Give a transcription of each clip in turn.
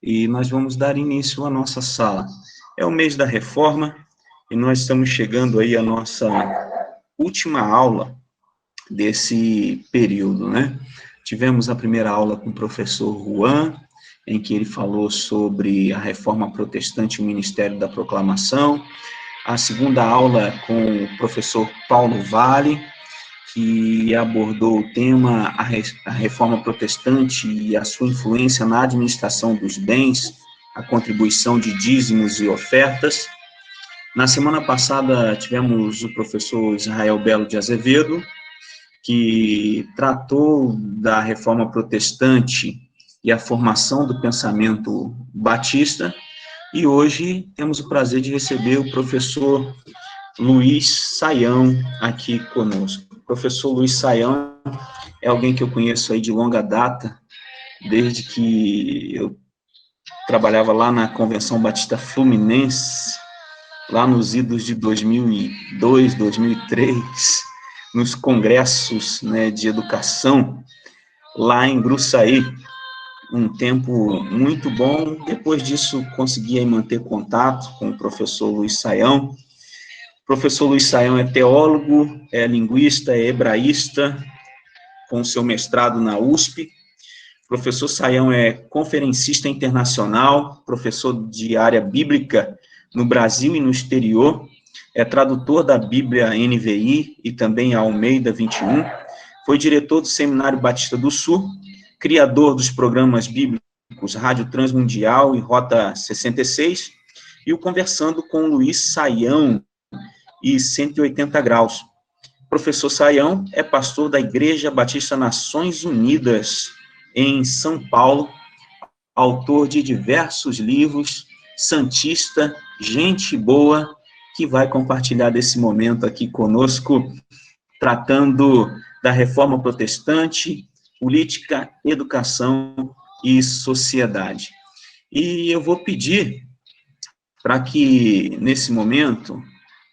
e nós vamos dar início à nossa sala. É o mês da reforma e nós estamos chegando aí à nossa última aula desse período, né? Tivemos a primeira aula com o professor Juan, em que ele falou sobre a reforma protestante e o Ministério da Proclamação. A segunda aula com o professor Paulo Vale, que abordou o tema a reforma protestante e a sua influência na administração dos bens, a contribuição de dízimos e ofertas. Na semana passada, tivemos o professor Israel Belo de Azevedo, que tratou da reforma protestante e a formação do pensamento batista, e hoje temos o prazer de receber o professor Luiz Saião aqui conosco. O professor Luiz Saião é alguém que eu conheço aí de longa data, desde que eu trabalhava lá na Convenção Batista Fluminense, lá nos idos de 2002, 2003, nos congressos, né, de educação, lá em Gruçaí, um tempo muito bom. Depois disso, consegui manter contato com o professor Luiz Saião. O professor Luiz Saião é teólogo, é linguista, é hebraísta, com seu mestrado na USP. O professor Saião é conferencista internacional, professor de área bíblica no Brasil e no exterior, é tradutor da Bíblia NVI e também a Almeida 21, foi diretor do Seminário Batista do Sul, criador dos programas bíblicos Rádio Transmundial e Rota 66, e o Conversando com Luiz Saião e 180 Graus. O professor Saião é pastor da Igreja Batista Nações Unidas, em São Paulo, autor de diversos livros, santista, gente boa, que vai compartilhar desse momento aqui conosco, tratando da reforma protestante, política, educação e sociedade. E eu vou pedir para que, nesse momento,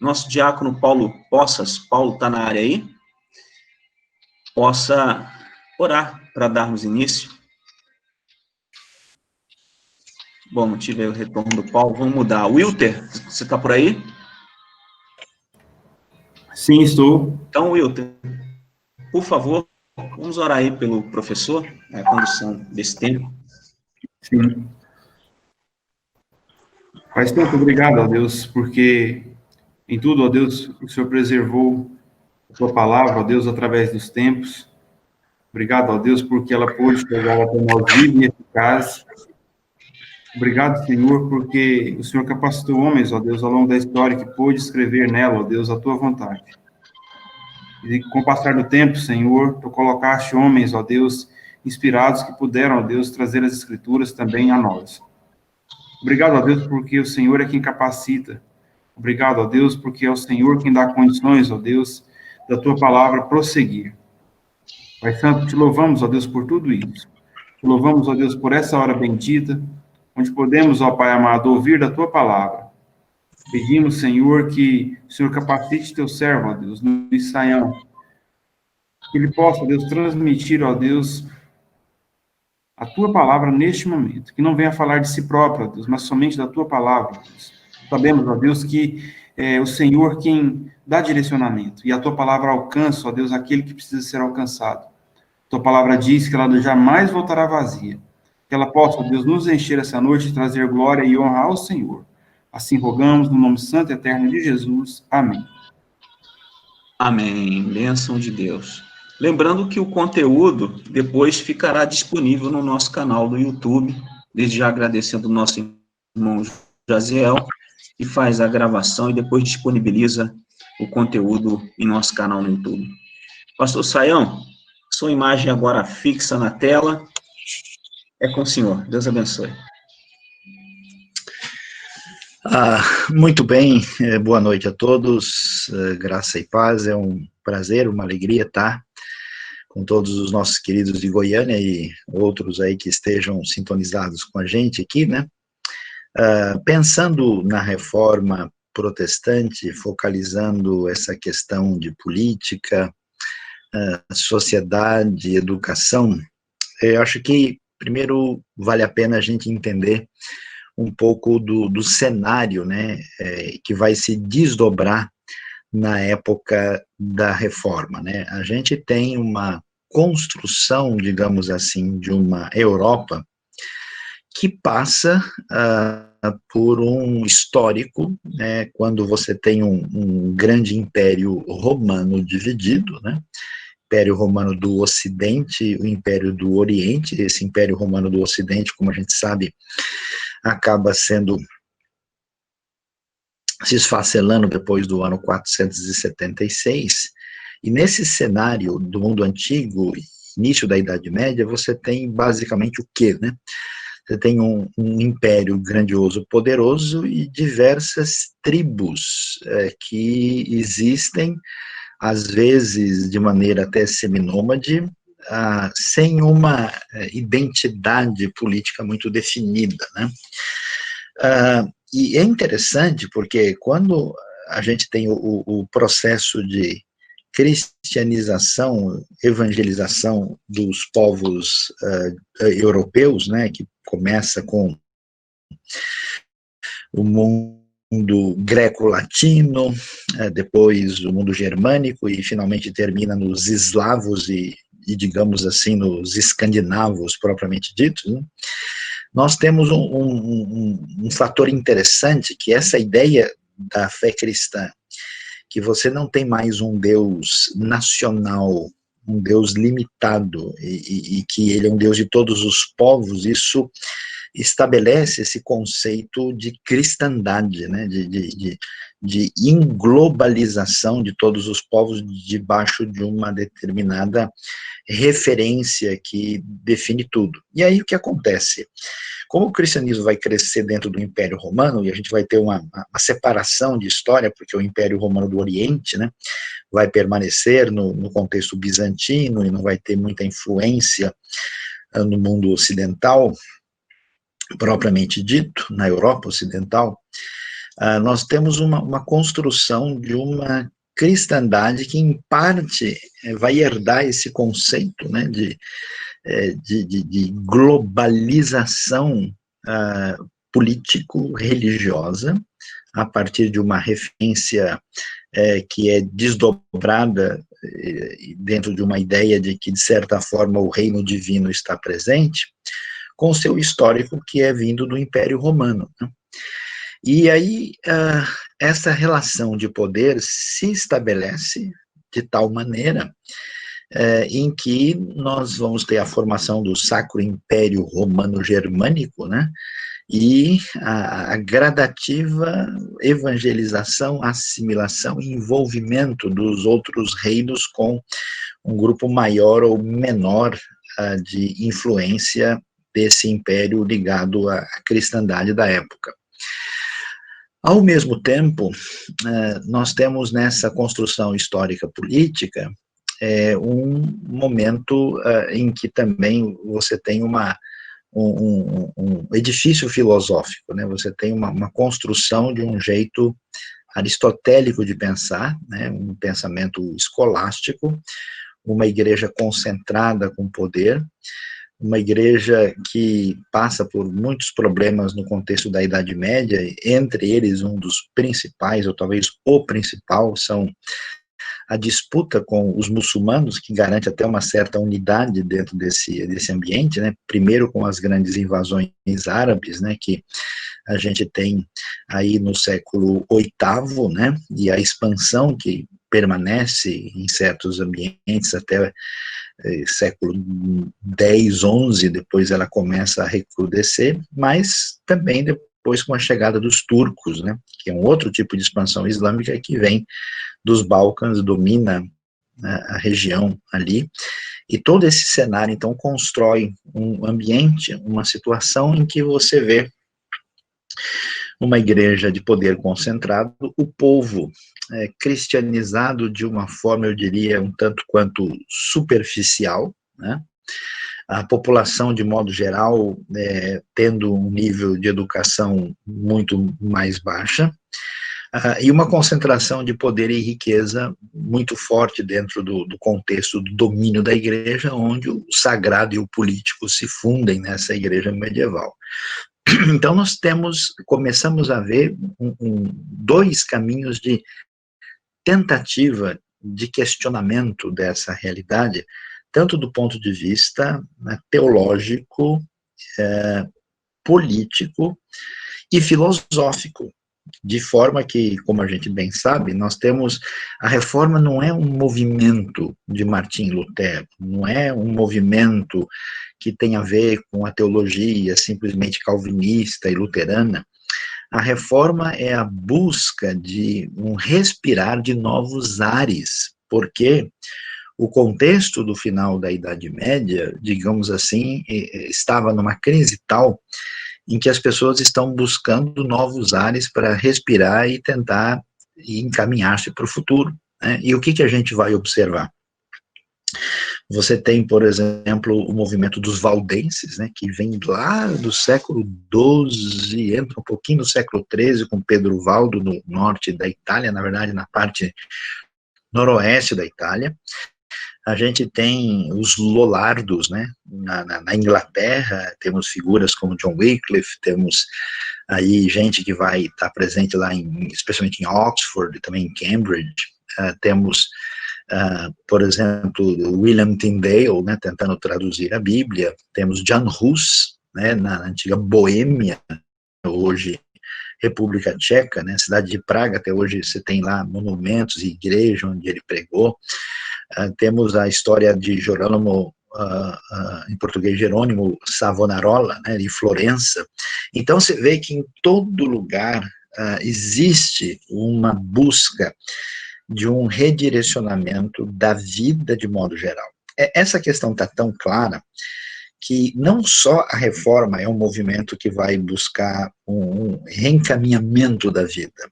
nosso diácono Paulo Poças, Paulo está na área aí, possa orar para darmos início. Bom, não tive o retorno do Paulo, vamos mudar. Wilter, você está por aí? Sim, estou. Então, Wilter, por favor, vamos orar aí pelo professor, a condução desse tempo. Sim. Pai Santo, obrigado, ó Deus, porque em tudo, ó Deus, o Senhor preservou a tua palavra, ó Deus, através dos tempos. Obrigado, ó Deus, porque ela pôde chegar até nós viva e eficaz. Obrigado, Senhor, porque o Senhor capacitou homens, ó Deus, ao longo da história, que pôde escrever nela, ó Deus, a tua vontade. E com o passar do tempo, Senhor, tu colocaste homens, ó Deus, inspirados, que puderam, ó Deus, trazer as escrituras também a nós. Obrigado, ó Deus, porque o Senhor é quem capacita. Obrigado, ó Deus, porque é o Senhor quem dá condições, ó Deus, da tua palavra prosseguir. Pai Santo, te louvamos, ó Deus, por tudo isso. Te louvamos, ó Deus, por essa hora bendita, onde podemos, ó Pai amado, ouvir da tua palavra. Pedimos, Senhor, que o Senhor capacite teu servo, ó Deus, Luiz Saião, que ele possa, ó Deus, transmitir, ó Deus, a tua palavra neste momento, que não venha falar de si próprio, ó Deus, mas somente da tua palavra, ó Deus. Sabemos, ó Deus, que é o Senhor quem dá direcionamento, e a tua palavra alcança, ó Deus, aquele que precisa ser alcançado. Tua palavra diz que ela jamais voltará vazia, que ela possa, ó Deus, nos encher essa noite e trazer glória e honra ao Senhor. Assim rogamos, no nome santo e eterno de Jesus. Amém. Amém. Bênção de Deus. Lembrando que o conteúdo depois ficará disponível no nosso canal do YouTube, desde já agradecendo o nosso irmão Jaziel, que faz a gravação e depois disponibiliza o conteúdo em nosso canal no YouTube. Pastor Saião, sua imagem agora fixa na tela. É com o senhor. Deus abençoe. Muito bem, boa noite a todos, graça e paz, é um prazer, uma alegria estar com todos os nossos queridos de Goiânia e outros aí que estejam sintonizados com a gente aqui, né? Pensando na reforma protestante, focalizando essa questão de política, sociedade, educação, eu acho que primeiro vale a pena a gente entender um pouco do cenário, né, que vai se desdobrar na época da reforma, né? A gente tem uma construção, digamos assim, de uma Europa que passa por um histórico, né, quando você tem um grande império romano dividido, né, Império Romano do Ocidente, o Império do Oriente. Esse Império Romano do Ocidente, como a gente sabe, acaba sendo se esfacelando depois do ano 476, e nesse cenário do mundo antigo, início da Idade Média, você tem basicamente o quê, né? Você tem um império grandioso, poderoso, e diversas tribos que existem, às vezes de maneira até seminômade, sem uma identidade política muito definida, né? E é interessante porque quando a gente tem o processo de cristianização, evangelização dos povos europeus, né, que começa com o mundo greco-latino, depois o mundo germânico e finalmente termina nos eslavos e digamos assim, nos escandinavos propriamente ditos, né? Nós temos um fator interessante, que essa ideia da fé cristã, que você não tem mais um Deus nacional, um Deus limitado, e que ele é um Deus de todos os povos, isso estabelece esse conceito de cristandade, né, de englobalização de todos os povos debaixo de uma determinada referência que define tudo. E aí o que acontece? Como o cristianismo vai crescer dentro do Império Romano, e a gente vai ter uma separação de história, porque o Império Romano do Oriente, né, vai permanecer no contexto bizantino e não vai ter muita influência no mundo ocidental, propriamente dito, na Europa Ocidental, nós temos uma construção de uma cristandade que, em parte, vai herdar esse conceito, né, de globalização político-religiosa, a partir de uma referência que é desdobrada dentro de uma ideia de que, de certa forma, o reino divino está presente, com seu histórico que é vindo do Império Romano, né? E aí, essa relação de poder se estabelece de tal maneira em que nós vamos ter a formação do Sacro Império Romano Germânico, né, e a gradativa evangelização, assimilação e envolvimento dos outros reinos com um grupo maior ou menor de influência desse império ligado à cristandade da época. Ao mesmo tempo, nós temos nessa construção histórica política um momento em que também você tem um edifício filosófico, né? Você tem uma construção de um jeito aristotélico de pensar, né? Um pensamento escolástico, uma igreja concentrada com poder, uma igreja que passa por muitos problemas no contexto da Idade Média, entre eles um dos principais, ou talvez o principal, são a disputa com os muçulmanos, que garante até uma certa unidade dentro desse ambiente, né? Primeiro com as grandes invasões árabes, né, que a gente tem aí no século VIII, né, e a expansão que permanece em certos ambientes até século X, XI, depois ela começa a recrudescer, mas também depois com a chegada dos turcos, né, que é um outro tipo de expansão islâmica que vem dos Balcãs, domina a região ali, e todo esse cenário, então, constrói um ambiente, uma situação em que você vê uma igreja de poder concentrado, o povo cristianizado de uma forma, eu diria, um tanto quanto superficial, né? A população, de modo geral, tendo um nível de educação muito mais baixa, e uma concentração de poder e riqueza muito forte dentro do contexto do domínio da igreja, onde o sagrado e o político se fundem nessa igreja medieval. Então nós começamos a ver dois caminhos de tentativa de questionamento dessa realidade, tanto do ponto de vista teológico, político e filosófico, de forma que, como a gente bem sabe, nós temos, a reforma não é um movimento de Martim Lutero, não é um movimento que tem a ver com a teologia simplesmente calvinista e luterana. A reforma é a busca de um respirar de novos ares, porque o contexto do final da Idade Média, digamos assim, estava numa crise tal em que as pessoas estão buscando novos ares para respirar e tentar encaminhar-se para o futuro, né? E o que a gente vai observar? Você tem, por exemplo, o movimento dos valdenses, né, que vem lá do século XII, entra um pouquinho no século XIII, com Pedro Valdo, no norte da Itália, na verdade, na parte noroeste da Itália. A gente tem os Lollardos, né, na Inglaterra, temos figuras como John Wycliffe, temos aí gente que vai estar presente lá, especialmente em Oxford, e também em Cambridge, temos, por exemplo, William Tyndale, né, tentando traduzir a Bíblia, temos Jan Hus, né, na antiga Boêmia, hoje República Tcheca, né, cidade de Praga, até hoje você tem lá monumentos e igreja onde ele pregou. Temos a história de Jerônimo, em português Jerônimo Savonarola, né, de Florença. Então você vê que em todo lugar existe uma busca de um redirecionamento da vida de modo geral. Essa questão está tão clara que não só a reforma é um movimento que vai buscar um reencaminhamento da vida.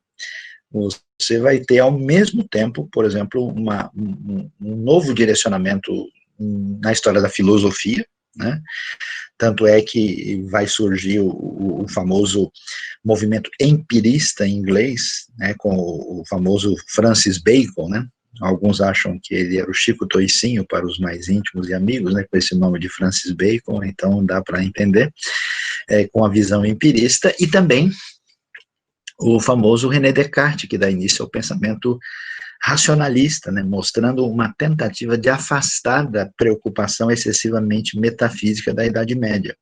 Você vai ter, ao mesmo tempo, por exemplo, um novo direcionamento na história da filosofia, né? Tanto é que vai surgir o famoso movimento empirista em inglês, né, com o famoso Francis Bacon, né? Alguns acham que ele era o Chico Toicinho para os mais íntimos e amigos, né, com esse nome de Francis Bacon, então dá para entender, com a visão empirista, e também o famoso René Descartes, que dá início ao pensamento racionalista, né, mostrando uma tentativa de afastar da preocupação excessivamente metafísica da Idade Média.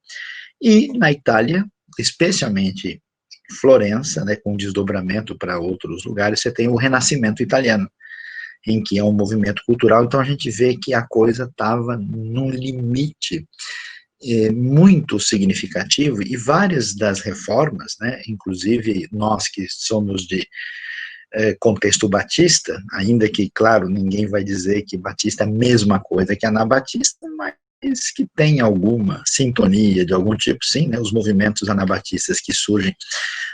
E na Itália, especialmente Florença, né, com desdobramento para outros lugares, você tem o Renascimento italiano, em que é um movimento cultural. Então a gente vê que a coisa estava num limite muito significativo, e várias das reformas, né, inclusive nós que somos de contexto batista, ainda que, claro, ninguém vai dizer que batista é a mesma coisa que anabatista, mas que tem alguma sintonia de algum tipo, sim, né, os movimentos anabatistas que surgem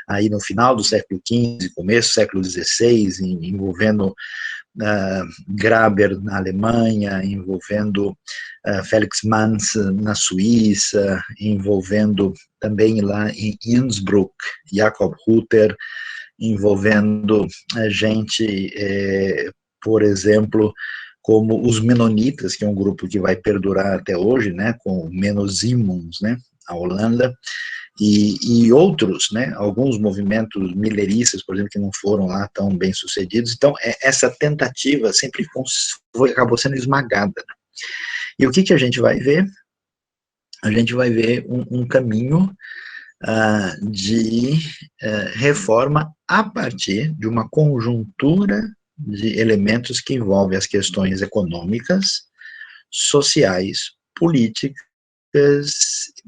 aí no final do século XV, começo do século XVI, envolvendo Graber na Alemanha, envolvendo Felix Manz na Suíça, envolvendo também lá em Innsbruck, Jakob Hutter, envolvendo gente, por exemplo, como os Menonitas, que é um grupo que vai perdurar até hoje, né, com Menno Simons, né, a Holanda, e outros, né, alguns movimentos mileristas, por exemplo, que não foram lá tão bem sucedidos. Então, essa tentativa sempre acabou sendo esmagada, né? E o que a gente vai ver? A gente vai ver um caminho de reforma a partir de uma conjuntura de elementos que envolvem as questões econômicas, sociais, políticas,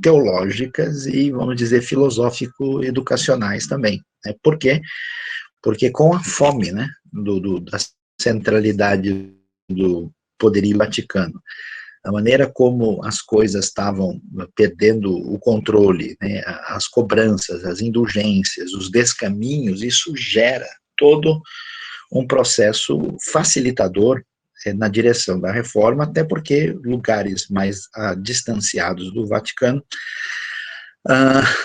teológicas e, vamos dizer, filosófico-educacionais também. Né? Por quê? Porque com a fome, né, da centralidade do poderio vaticano, a maneira como as coisas estavam perdendo o controle, né, as cobranças, as indulgências, os descaminhos, isso gera todo um processo facilitador na direção da reforma, até porque lugares mais distanciados do Vaticano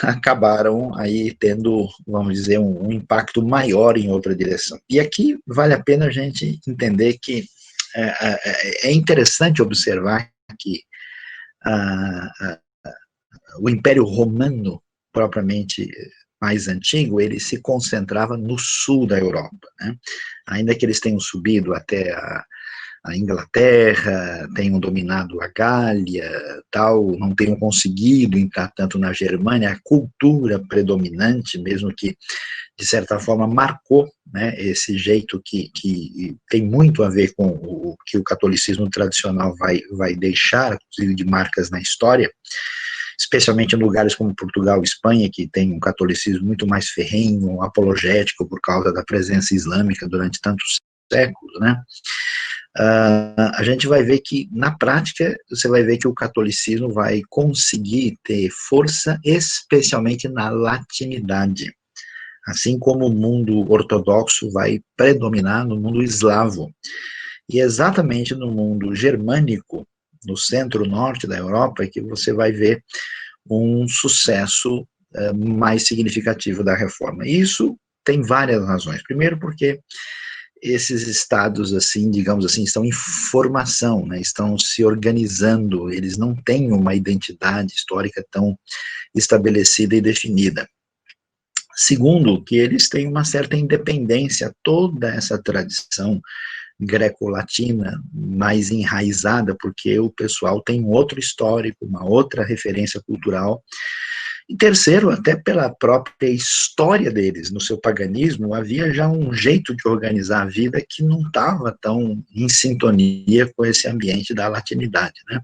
acabaram aí tendo, vamos dizer, um impacto maior em outra direção. E aqui vale a pena a gente entender que é interessante observar que o Império Romano, propriamente mais antigo, ele se concentrava no sul da Europa, né? Ainda que eles tenham subido até a Inglaterra, tenham dominado a Gália, tal, não tenham conseguido entrar tanto na Germânia, a cultura predominante, mesmo que de certa forma marcou, né, esse jeito que tem muito a ver com o que o catolicismo tradicional vai deixar, inclusive de marcas na história, especialmente em lugares como Portugal e Espanha, que tem um catolicismo muito mais ferrenho, apologético, por causa da presença islâmica durante tantos séculos, né? A gente vai ver que, na prática, você vai ver que o catolicismo vai conseguir ter força, especialmente na latinidade, assim como o mundo ortodoxo vai predominar no mundo eslavo. E exatamente no mundo germânico, no centro-norte da Europa, é que você vai ver um sucesso mais significativo da reforma. E isso tem várias razões. Primeiro, porque esses estados, assim, digamos assim, estão em formação, né, estão se organizando, eles não têm uma identidade histórica tão estabelecida e definida. Segundo, que eles têm uma certa independência, toda essa tradição greco-latina mais enraizada, porque o pessoal tem um outro histórico, uma outra referência cultural. E terceiro, até pela própria história deles, no seu paganismo, havia já um jeito de organizar a vida que não estava tão em sintonia com esse ambiente da latinidade, né?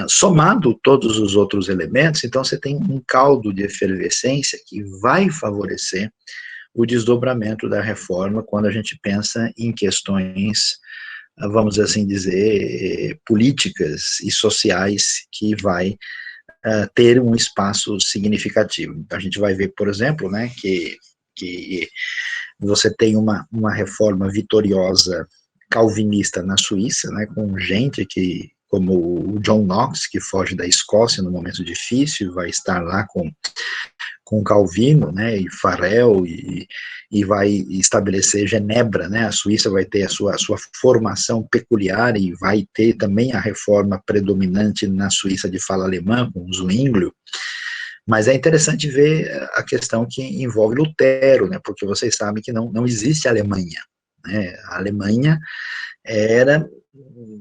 Somado todos os outros elementos, então você tem um caldo de efervescência que vai favorecer o desdobramento da reforma quando a gente pensa em questões, vamos assim dizer, políticas e sociais que vai ter um espaço significativo. Então a gente vai ver, por exemplo, né, que você tem uma reforma vitoriosa calvinista na Suíça, né, com gente que, como o John Knox, que foge da Escócia no momento difícil, vai estar lá com Calvino, né, e Farel, e vai estabelecer Genebra, né, a Suíça vai ter a sua formação peculiar e vai ter também a reforma predominante na Suíça de fala alemã, com Zwinglio, mas é interessante ver a questão que envolve Lutero, né, porque vocês sabem que não existe Alemanha, né, a Alemanha era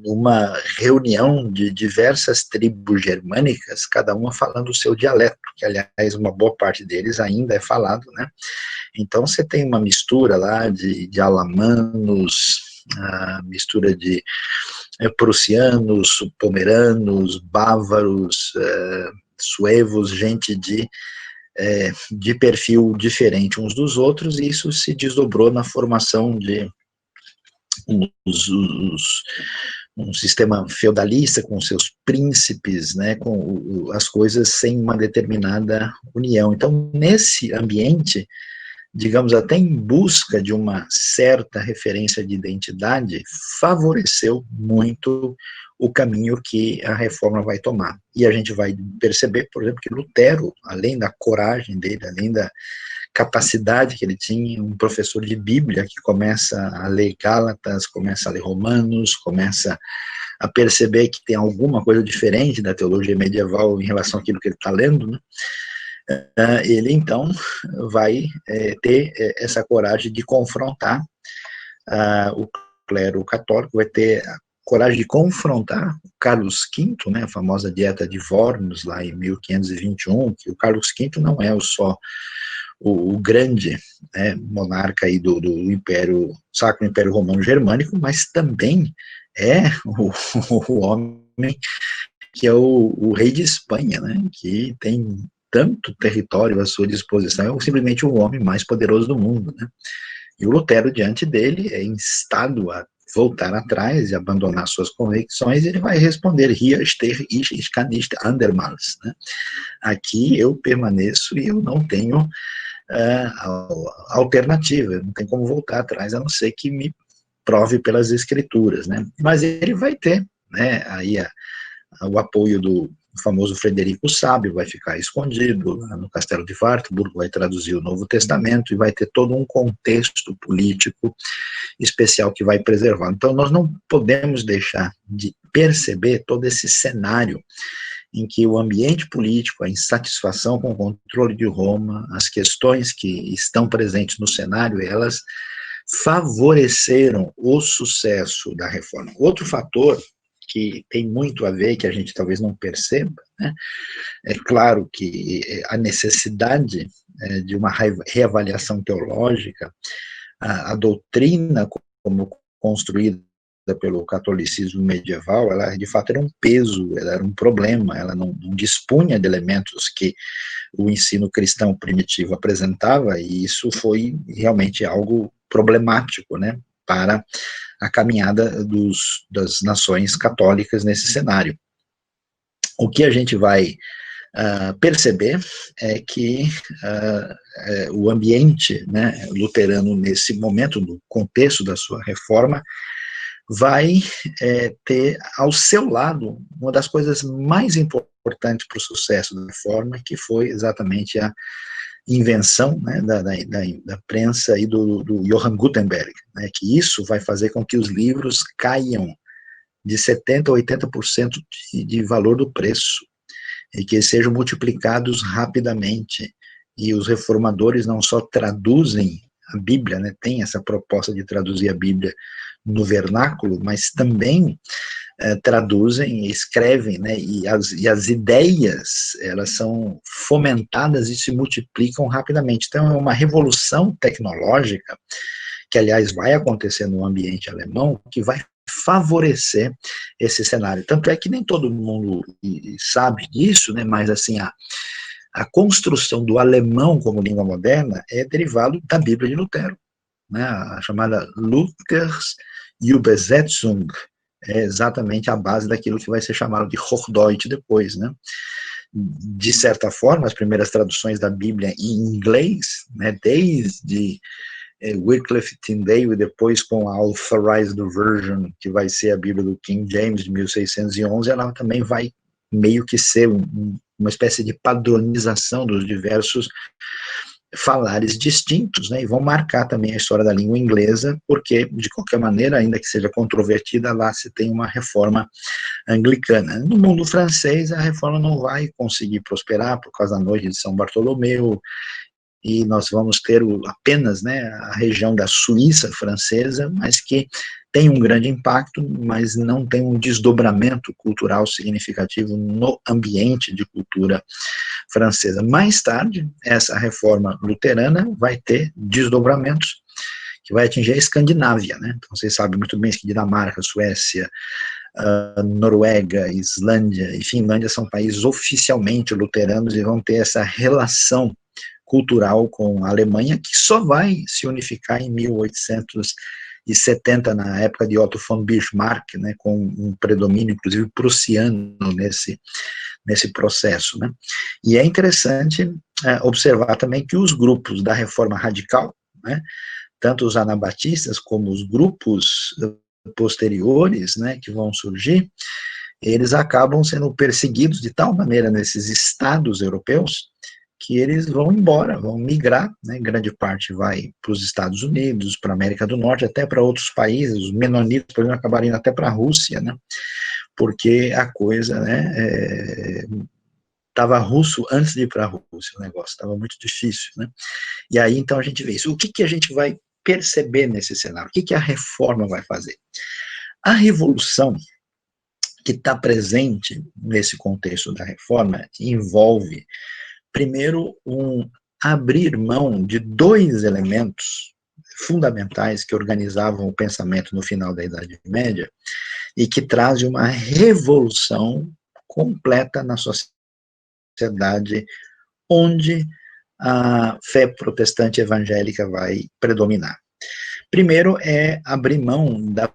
uma reunião de diversas tribos germânicas, cada uma falando o seu dialeto, que, aliás, uma boa parte deles ainda é falado, né? Então, você tem uma mistura lá de alamanos, mistura de prussianos, pomeranos, bávaros, suevos, gente de perfil diferente uns dos outros, e isso se desdobrou na formação de um sistema feudalista com seus príncipes, né, com as coisas sem uma determinada união. Então, nesse ambiente, digamos, até em busca de uma certa referência de identidade, favoreceu muito o caminho que a reforma vai tomar. E a gente vai perceber, por exemplo, que Lutero, além da coragem dele, além da capacidade que ele tinha, um professor de Bíblia que começa a ler Gálatas, começa a ler Romanos, começa a perceber que tem alguma coisa diferente da teologia medieval em relação àquilo que ele está lendo, né? Ele então vai ter essa coragem de confrontar o clero católico, vai ter a coragem de confrontar o Carlos V, né, a famosa Dieta de Worms, lá em 1521, que o Carlos V não é só o grande, né, monarca aí do Império, Sacro Império Romano Germânico, mas também é o homem que é o rei de Espanha, né, que tem tanto território à sua disposição, é simplesmente o homem mais poderoso do mundo, né, e o Lutero, diante dele, é instado a voltar atrás e abandonar suas convicções, e ele vai responder, hier stehe ich kann nicht andermals, né, aqui eu permaneço e eu não tenho alternativa, não tem como voltar atrás, a não ser que me prove pelas escrituras, né, mas ele vai ter, né, aí o apoio o famoso Frederico Sábio vai ficar escondido lá no castelo de Wartburg, vai traduzir o Novo Testamento e vai ter todo um contexto político especial que vai preservar. Então, nós não podemos deixar de perceber todo esse cenário em que o ambiente político, a insatisfação com o controle de Roma, as questões que estão presentes no cenário, elas favoreceram o sucesso da reforma. Outro fator que tem muito a ver, que a gente talvez não perceba, né, é claro que a necessidade de uma reavaliação teológica, a doutrina como construída pelo catolicismo medieval, ela de fato era um peso, ela era um problema, ela não dispunha de elementos que o ensino cristão primitivo apresentava, e isso foi realmente algo problemático, né, para a caminhada das nações católicas nesse cenário. O que a gente vai perceber é que o ambiente, né, luterano nesse momento, no contexto da sua reforma, vai ter ao seu lado uma das coisas mais importantes para o sucesso da reforma, que foi exatamente a invenção, né, da prensa e do Johann Gutenberg, né, que isso vai fazer com que os livros caiam de 70% a 80% de valor do preço, e que eles sejam multiplicados rapidamente, e os reformadores não só traduzem a Bíblia, né, tem essa proposta de traduzir a Bíblia no vernáculo, mas também traduzem, escrevem, né, e as ideias, elas são fomentadas e se multiplicam rapidamente. Então, é uma revolução tecnológica, que, aliás, vai acontecer no ambiente alemão, que vai favorecer esse cenário. Tanto é que nem todo mundo sabe disso, né, mas, assim, a construção do alemão como língua moderna é derivado da Bíblia de Lutero, né, a chamada Luthers Übersetzung, é exatamente a base daquilo que vai ser chamado de Hochdeutsch depois, né. De certa forma, as primeiras traduções da Bíblia em inglês, né, desde Wycliffe Tyndale e depois com a Authorized Version, que vai ser a Bíblia do King James de 1611, ela também vai meio que ser uma espécie de padronização dos diversos falares distintos, né, e vão marcar também a história da língua inglesa, porque, de qualquer maneira, ainda que seja controvertida, lá se tem uma reforma anglicana. No mundo francês, a reforma não vai conseguir prosperar por causa da noite de São Bartolomeu, e nós vamos ter apenas, né, a região da Suíça francesa, mas que tem um grande impacto, mas não tem um desdobramento cultural significativo no ambiente de cultura francesa. Mais tarde, essa reforma luterana vai ter desdobramentos que vai atingir a Escandinávia, né? Então, vocês sabem muito bem que Dinamarca, Suécia, Noruega, Islândia e Finlândia são países oficialmente luteranos e vão ter essa relação cultural com a Alemanha, que só vai se unificar em 1870, na época de Otto von Bismarck, né, com um predomínio, inclusive, prussiano nesse processo, né. E é interessante observar também que os grupos da Reforma Radical, né, tanto os anabatistas como os grupos posteriores, né, que vão surgir, eles acabam sendo perseguidos de tal maneira nesses estados europeus que eles vão embora, vão migrar, né, grande parte vai para os Estados Unidos, para a América do Norte, até para outros países. Os menonitas, por exemplo, acabaram indo até para a Rússia, né, porque a coisa, né, estava russo antes de ir para a Rússia, o negócio estava muito difícil, né, e aí então a gente vê isso. O que a gente vai perceber nesse cenário? O que a reforma vai fazer? A revolução que está presente nesse contexto da reforma envolve, primeiro, abrir mão de dois elementos fundamentais que organizavam o pensamento no final da Idade Média e que trazem uma revolução completa na sociedade onde a fé protestante evangélica vai predominar. Primeiro é abrir mão da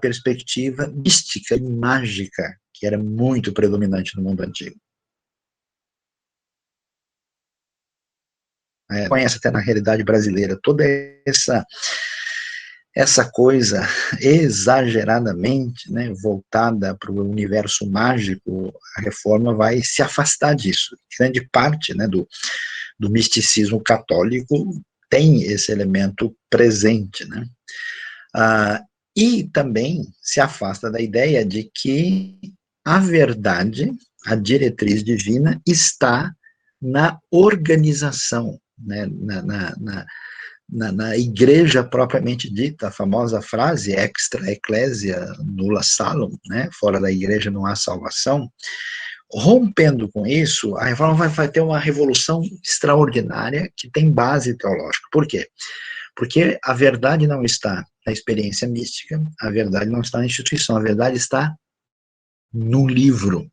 perspectiva mística e mágica que era muito predominante no mundo antigo. Conhece até na realidade brasileira toda essa coisa exageradamente, né, voltada para o universo mágico, a reforma vai se afastar disso. Grande parte, né, do misticismo católico tem esse elemento presente, né? E também se afasta da ideia de que a verdade, a diretriz divina, está na organização, né, na igreja propriamente dita, a famosa frase extra ecclesia nulla salum, né, fora da igreja não há salvação. Rompendo com isso, a reforma vai ter uma revolução extraordinária que tem base teológica. Por quê? Porque a verdade não está na experiência mística, a verdade não está na instituição, a verdade está no livro,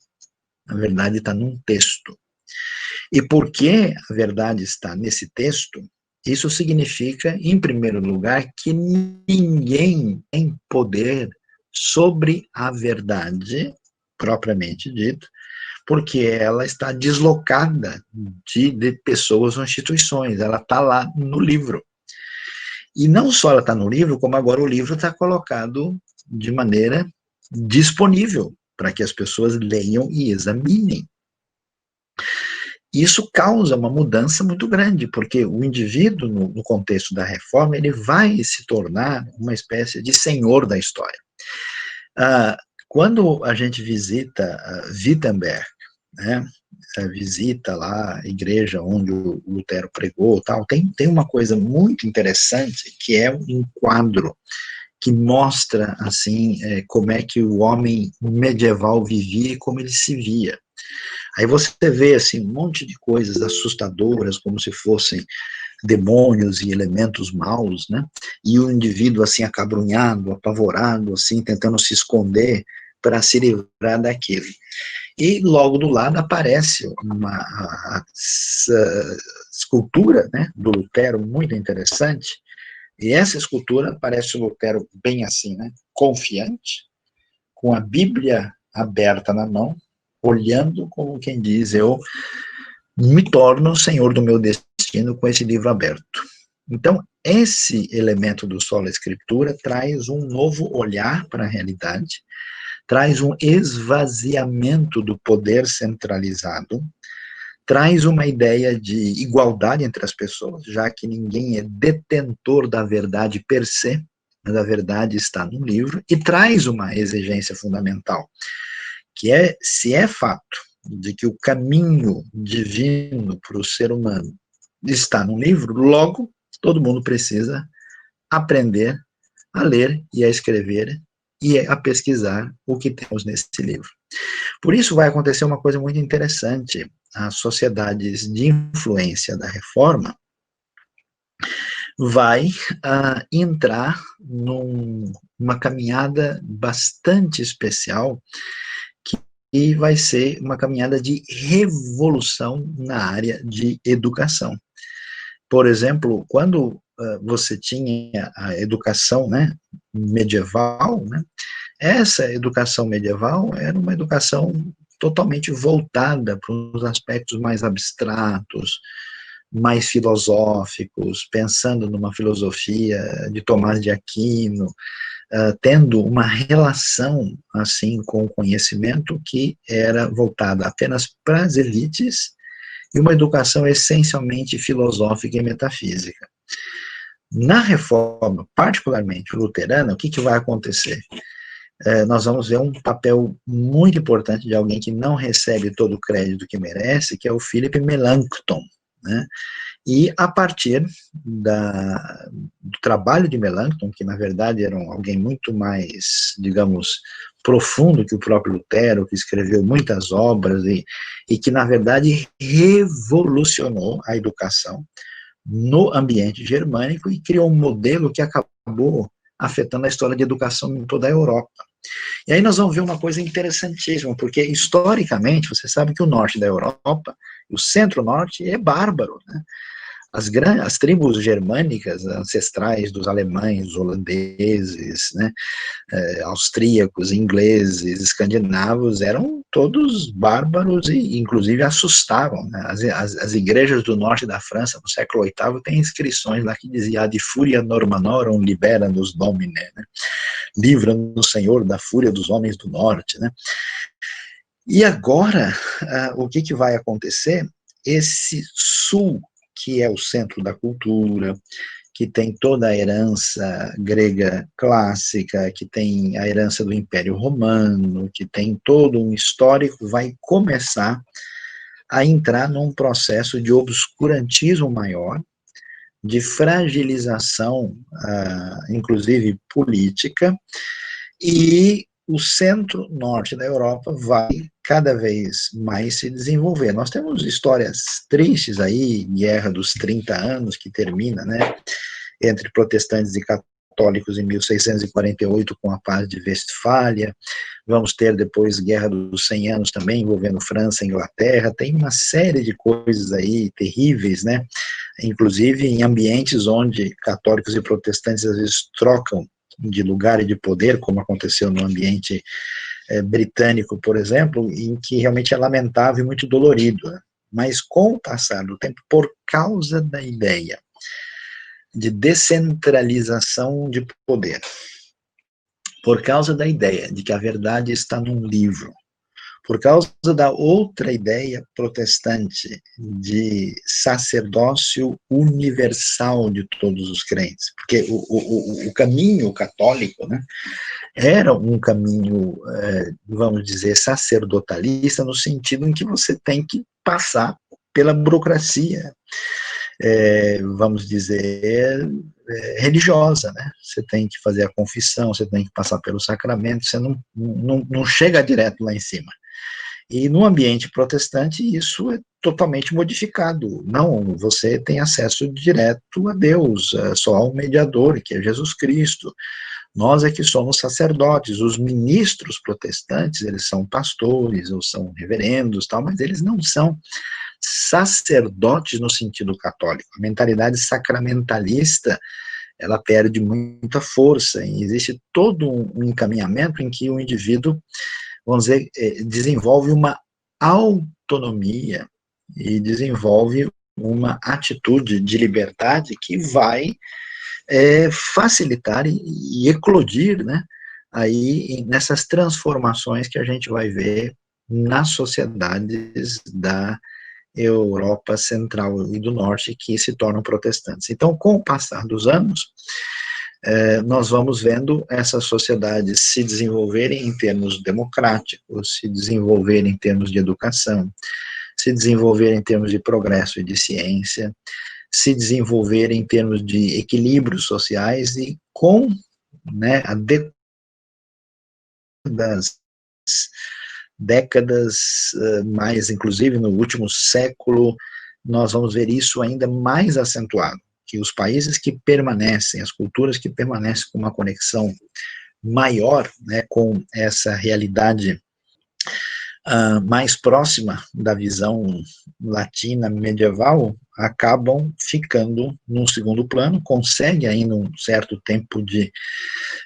a verdade está num texto. E porque a verdade está nesse texto, isso significa, em primeiro lugar, que ninguém tem poder sobre a verdade, propriamente dito, porque ela está deslocada de pessoas ou instituições, ela está lá no livro. E não só ela está no livro, como agora o livro está colocado de maneira disponível para que as pessoas leiam e examinem. Isso causa uma mudança muito grande, porque o indivíduo, no contexto da reforma, ele vai se tornar uma espécie de senhor da história. Quando a gente visita Wittenberg, né, visita lá a igreja onde o Lutero pregou, tal, tem uma coisa muito interessante, que é um quadro que mostra, assim, como é que o homem medieval vivia e como ele se via. Aí você vê, assim, um monte de coisas assustadoras, como se fossem demônios e elementos maus, né, e o indivíduo, assim, acabrunhado, apavorado, assim, tentando se esconder para se livrar daquilo. E logo do lado aparece uma escultura, né, do Lutero, muito interessante, e essa escultura parece o Lutero bem assim, né, confiante, com a Bíblia aberta na mão, olhando como quem diz, eu me torno senhor do meu destino com esse livro aberto. Então, esse elemento do Sola Escritura traz um novo olhar para a realidade, traz um esvaziamento do poder centralizado, traz uma ideia de igualdade entre as pessoas, já que ninguém é detentor da verdade per se, mas a verdade está no livro, e traz uma exigência fundamental, que é, se é fato de que o caminho divino para o ser humano está no livro, logo, todo mundo precisa aprender a ler e a escrever e a pesquisar o que temos nesse livro. Por isso vai acontecer uma coisa muito interessante. As sociedades de influência da reforma vai entrar numa caminhada bastante especial, que vai ser uma caminhada de revolução na área de educação. Por exemplo, quando você tinha a educação, né, medieval, né, essa educação medieval era uma educação totalmente voltada para os aspectos mais abstratos, mais filosóficos, pensando numa filosofia de Tomás de Aquino, tendo uma relação, assim, com o conhecimento que era voltada apenas para as elites, e uma educação essencialmente filosófica e metafísica. Na reforma, particularmente luterana, o que vai acontecer? Nós vamos ver um papel muito importante de alguém que não recebe todo o crédito que merece, que é o Philip Melanchthon, né? E a partir do trabalho de Melanchthon, que na verdade era alguém muito mais, digamos, profundo que o próprio Lutero, que escreveu muitas obras e que na verdade revolucionou a educação no ambiente germânico e criou um modelo que acabou afetando a história de educação em toda a Europa. E aí nós vamos ver uma coisa interessantíssima, porque historicamente, você sabe que o norte da Europa, o centro-norte, é bárbaro, né? as tribos germânicas ancestrais dos alemães, dos holandeses, né, austríacos, ingleses, escandinavos, eram todos bárbaros e, inclusive, assustavam, né? As igrejas do norte da França, no século VIII, tem inscrições lá que dizia de furia normanorum libera-nos domine, né? Livra-nos, Senhor, da fúria dos homens do norte, né? E agora, o que vai acontecer? Esse sul, que é o centro da cultura, que tem toda a herança grega clássica, que tem a herança do Império Romano, que tem todo um histórico, vai começar a entrar num processo de obscurantismo maior, de fragilização, inclusive política, e o centro-norte da Europa vai cada vez mais se desenvolver. Nós temos histórias tristes aí, Guerra dos 30 Anos, que termina, né, entre protestantes e católicos em 1648, com a Paz de Westfália. Vamos ter depois Guerra dos 100 Anos também, envolvendo França e Inglaterra. Tem uma série de coisas aí terríveis, né, inclusive em ambientes onde católicos e protestantes às vezes trocam de lugar e de poder, como aconteceu no ambiente britânico, por exemplo, em que realmente é lamentável e muito dolorido. Né? Mas com o passar do tempo, por causa da ideia de descentralização de poder, por causa da ideia de que a verdade está num livro, por causa da outra ideia protestante de sacerdócio universal de todos os crentes, porque o caminho católico, né, era um caminho, vamos dizer, sacerdotalista, no sentido em que você tem que passar pela burocracia, vamos dizer, religiosa, né? Você tem que fazer a confissão, você tem que passar pelo sacramento, você não chega direto lá em cima. E no ambiente protestante isso é totalmente modificado. Não, você tem acesso direto a Deus, só há um mediador, que é Jesus Cristo. Nós é que somos sacerdotes. Os ministros protestantes, eles são pastores ou são reverendos, tal, mas eles não são sacerdotes no sentido católico. A mentalidade sacramentalista, ela perde muita força, e existe todo um encaminhamento em que o indivíduo, vamos dizer, desenvolve uma autonomia e desenvolve uma atitude de liberdade que vai facilitar e eclodir, né, aí nessas transformações que a gente vai ver nas sociedades da Europa Central e do Norte, que se tornam protestantes. Então, com o passar dos anos, nós vamos vendo essas sociedades se desenvolverem em termos democráticos, se desenvolverem em termos de educação, se desenvolverem em termos de progresso e de ciência, se desenvolverem em termos de equilíbrios sociais, e com, né, a décadas mais, inclusive no último século, nós vamos ver isso ainda mais acentuado, que os países que permanecem, as culturas que permanecem com uma conexão maior, né, com essa realidade mais próxima da visão latina medieval, acabam ficando num segundo plano, consegue ainda um certo tempo de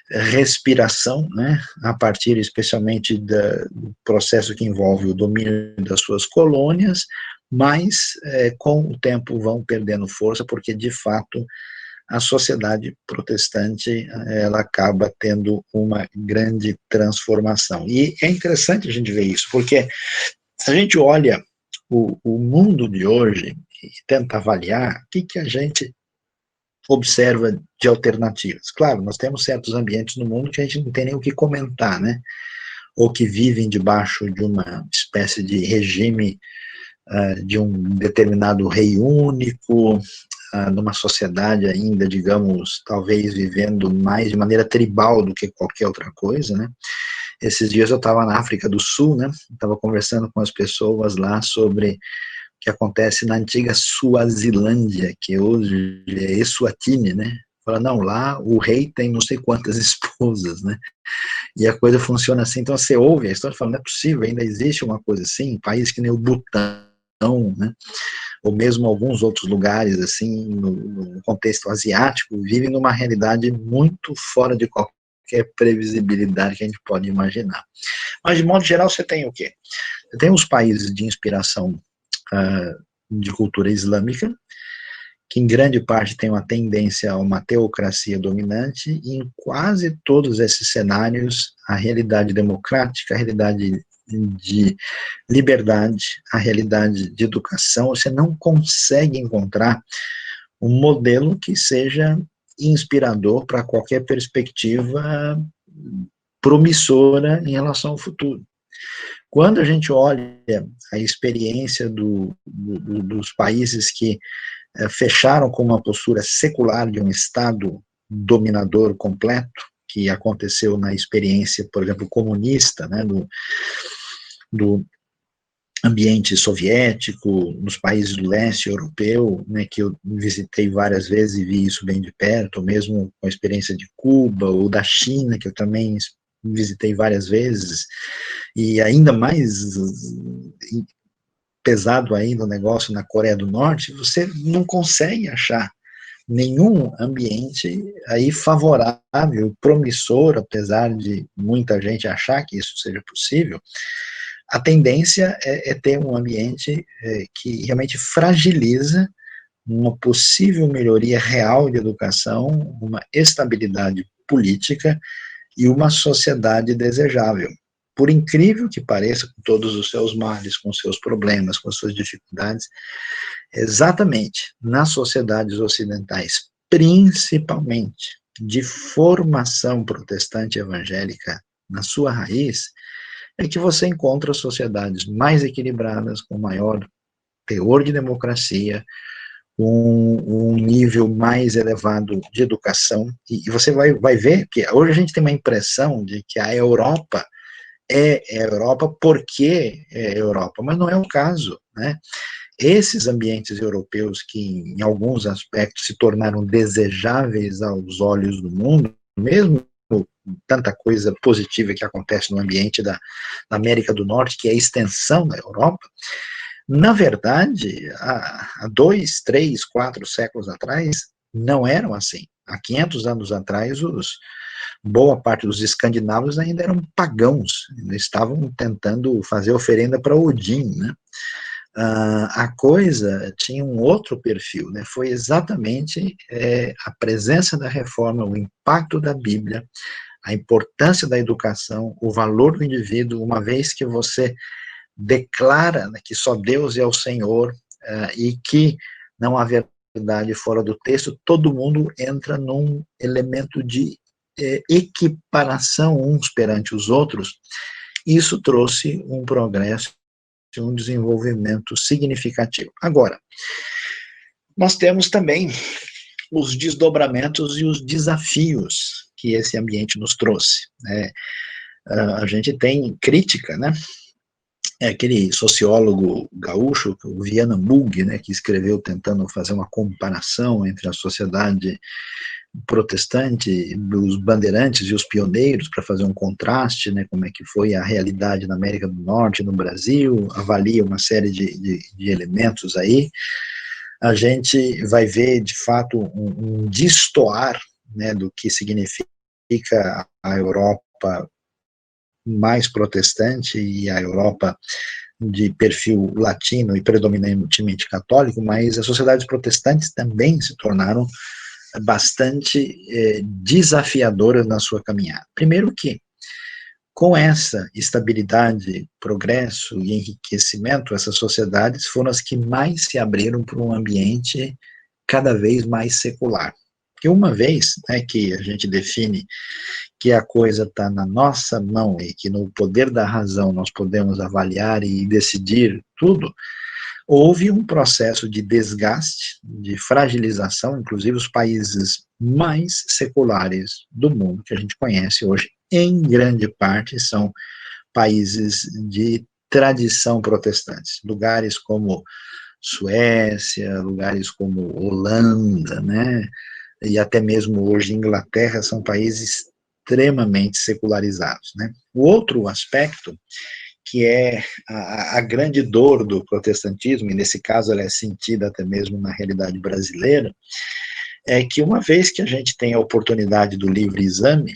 respiração, né, a partir especialmente do processo que envolve o domínio das suas colônias, mas com o tempo vão perdendo força, porque de fato a sociedade protestante, ela acaba tendo uma grande transformação. E é interessante a gente ver isso, porque se a gente olha o mundo de hoje e tenta avaliar, o que a gente observa de alternativas? Claro, nós temos certos ambientes no mundo que a gente não tem nem o que comentar, né? Ou que vivem debaixo de uma espécie de regime de um determinado rei único, numa sociedade ainda, digamos, talvez vivendo mais de maneira tribal do que qualquer outra coisa, né? Esses dias eu estava na África do Sul, né? Estava conversando com as pessoas lá sobre o que acontece na antiga Suazilândia, que hoje é Eswatini, né? Fala, não, lá o rei tem não sei quantas esposas, né? E a coisa funciona assim. Então você ouve a história e fala, não é possível, ainda existe uma coisa assim, país que nem o Butão, né, ou mesmo alguns outros lugares, assim, no contexto asiático, vivem numa realidade muito fora de qualquer previsibilidade que a gente pode imaginar. Mas, de modo geral, você tem o quê? Você tem os países de inspiração de cultura islâmica, que em grande parte tem uma tendência a uma teocracia dominante, e em quase todos esses cenários, a realidade democrática, a realidade de liberdade, a realidade de educação, você não consegue encontrar um modelo que seja inspirador para qualquer perspectiva promissora em relação ao futuro. Quando a gente olha a experiência dos países que fecharam com uma postura secular de um Estado dominador completo, que aconteceu na experiência, por exemplo, comunista, né, do ambiente soviético, nos países do leste europeu, né, que eu visitei várias vezes e vi isso bem de perto, ou mesmo com a experiência de Cuba, ou da China, que eu também visitei várias vezes, e ainda mais pesado ainda o negócio na Coreia do Norte, você não consegue achar nenhum ambiente aí favorável, promissor, apesar de muita gente achar que isso seja possível. A tendência é ter um ambiente que realmente fragiliza uma possível melhoria real de educação, uma estabilidade política e uma sociedade desejável. Por incrível que pareça, com todos os seus males, com seus problemas, com suas dificuldades, exatamente nas sociedades ocidentais, principalmente de formação protestante evangélica na sua raiz, é que você encontra sociedades mais equilibradas, com maior teor de democracia, um nível mais elevado de educação, e você vai ver que hoje a gente tem uma impressão de que a Europa é a Europa porque é a Europa, mas não é o caso, né? Esses ambientes europeus que, em alguns aspectos, se tornaram desejáveis aos olhos do mundo, mesmo tanta coisa positiva que acontece no ambiente da América do Norte, que é a extensão da Europa, na verdade, há 2, 3, 4 séculos atrás, não eram assim. Há 500 anos atrás, boa parte dos escandinavos ainda eram pagãos, ainda estavam tentando fazer oferenda para Odin, né? A coisa tinha um outro perfil, né? Foi exatamente a presença da reforma, o impacto da Bíblia, a importância da educação, o valor do indivíduo, uma vez que você declara, né, que só Deus é o Senhor e que não há verdade fora do texto, todo mundo entra num elemento de equiparação uns perante os outros. Isso trouxe um progresso, um desenvolvimento significativo. Agora, nós temos também os desdobramentos e os desafios que esse ambiente nos trouxe, né? A gente tem crítica, né? Aquele sociólogo gaúcho, o Viana Mug, né, que escreveu tentando fazer uma comparação entre a sociedade protestante, os bandeirantes e os pioneiros, para fazer um contraste, né, como é que foi a realidade na América do Norte e no Brasil, avalia uma série de elementos aí. A gente vai ver, de fato, um destoar, né, do que significa a Europa mais protestante e a Europa de perfil latino e predominantemente católico, mas as sociedades protestantes também se tornaram bastante desafiadoras na sua caminhada. Primeiro que, com essa estabilidade, progresso e enriquecimento, essas sociedades foram as que mais se abriram para um ambiente cada vez mais secular. Porque uma vez, né, que a gente define que a coisa está na nossa mão e que no poder da razão nós podemos avaliar e decidir tudo, houve um processo de desgaste, de fragilização, inclusive os países mais seculares do mundo que a gente conhece hoje, em grande parte são países de tradição protestante, lugares como Suécia, lugares como Holanda, né, e até mesmo hoje Inglaterra, são países extremamente secularizados, né. O outro aspecto que é a grande dor do protestantismo, e nesse caso ela é sentida até mesmo na realidade brasileira, é que uma vez que a gente tem a oportunidade do livre exame,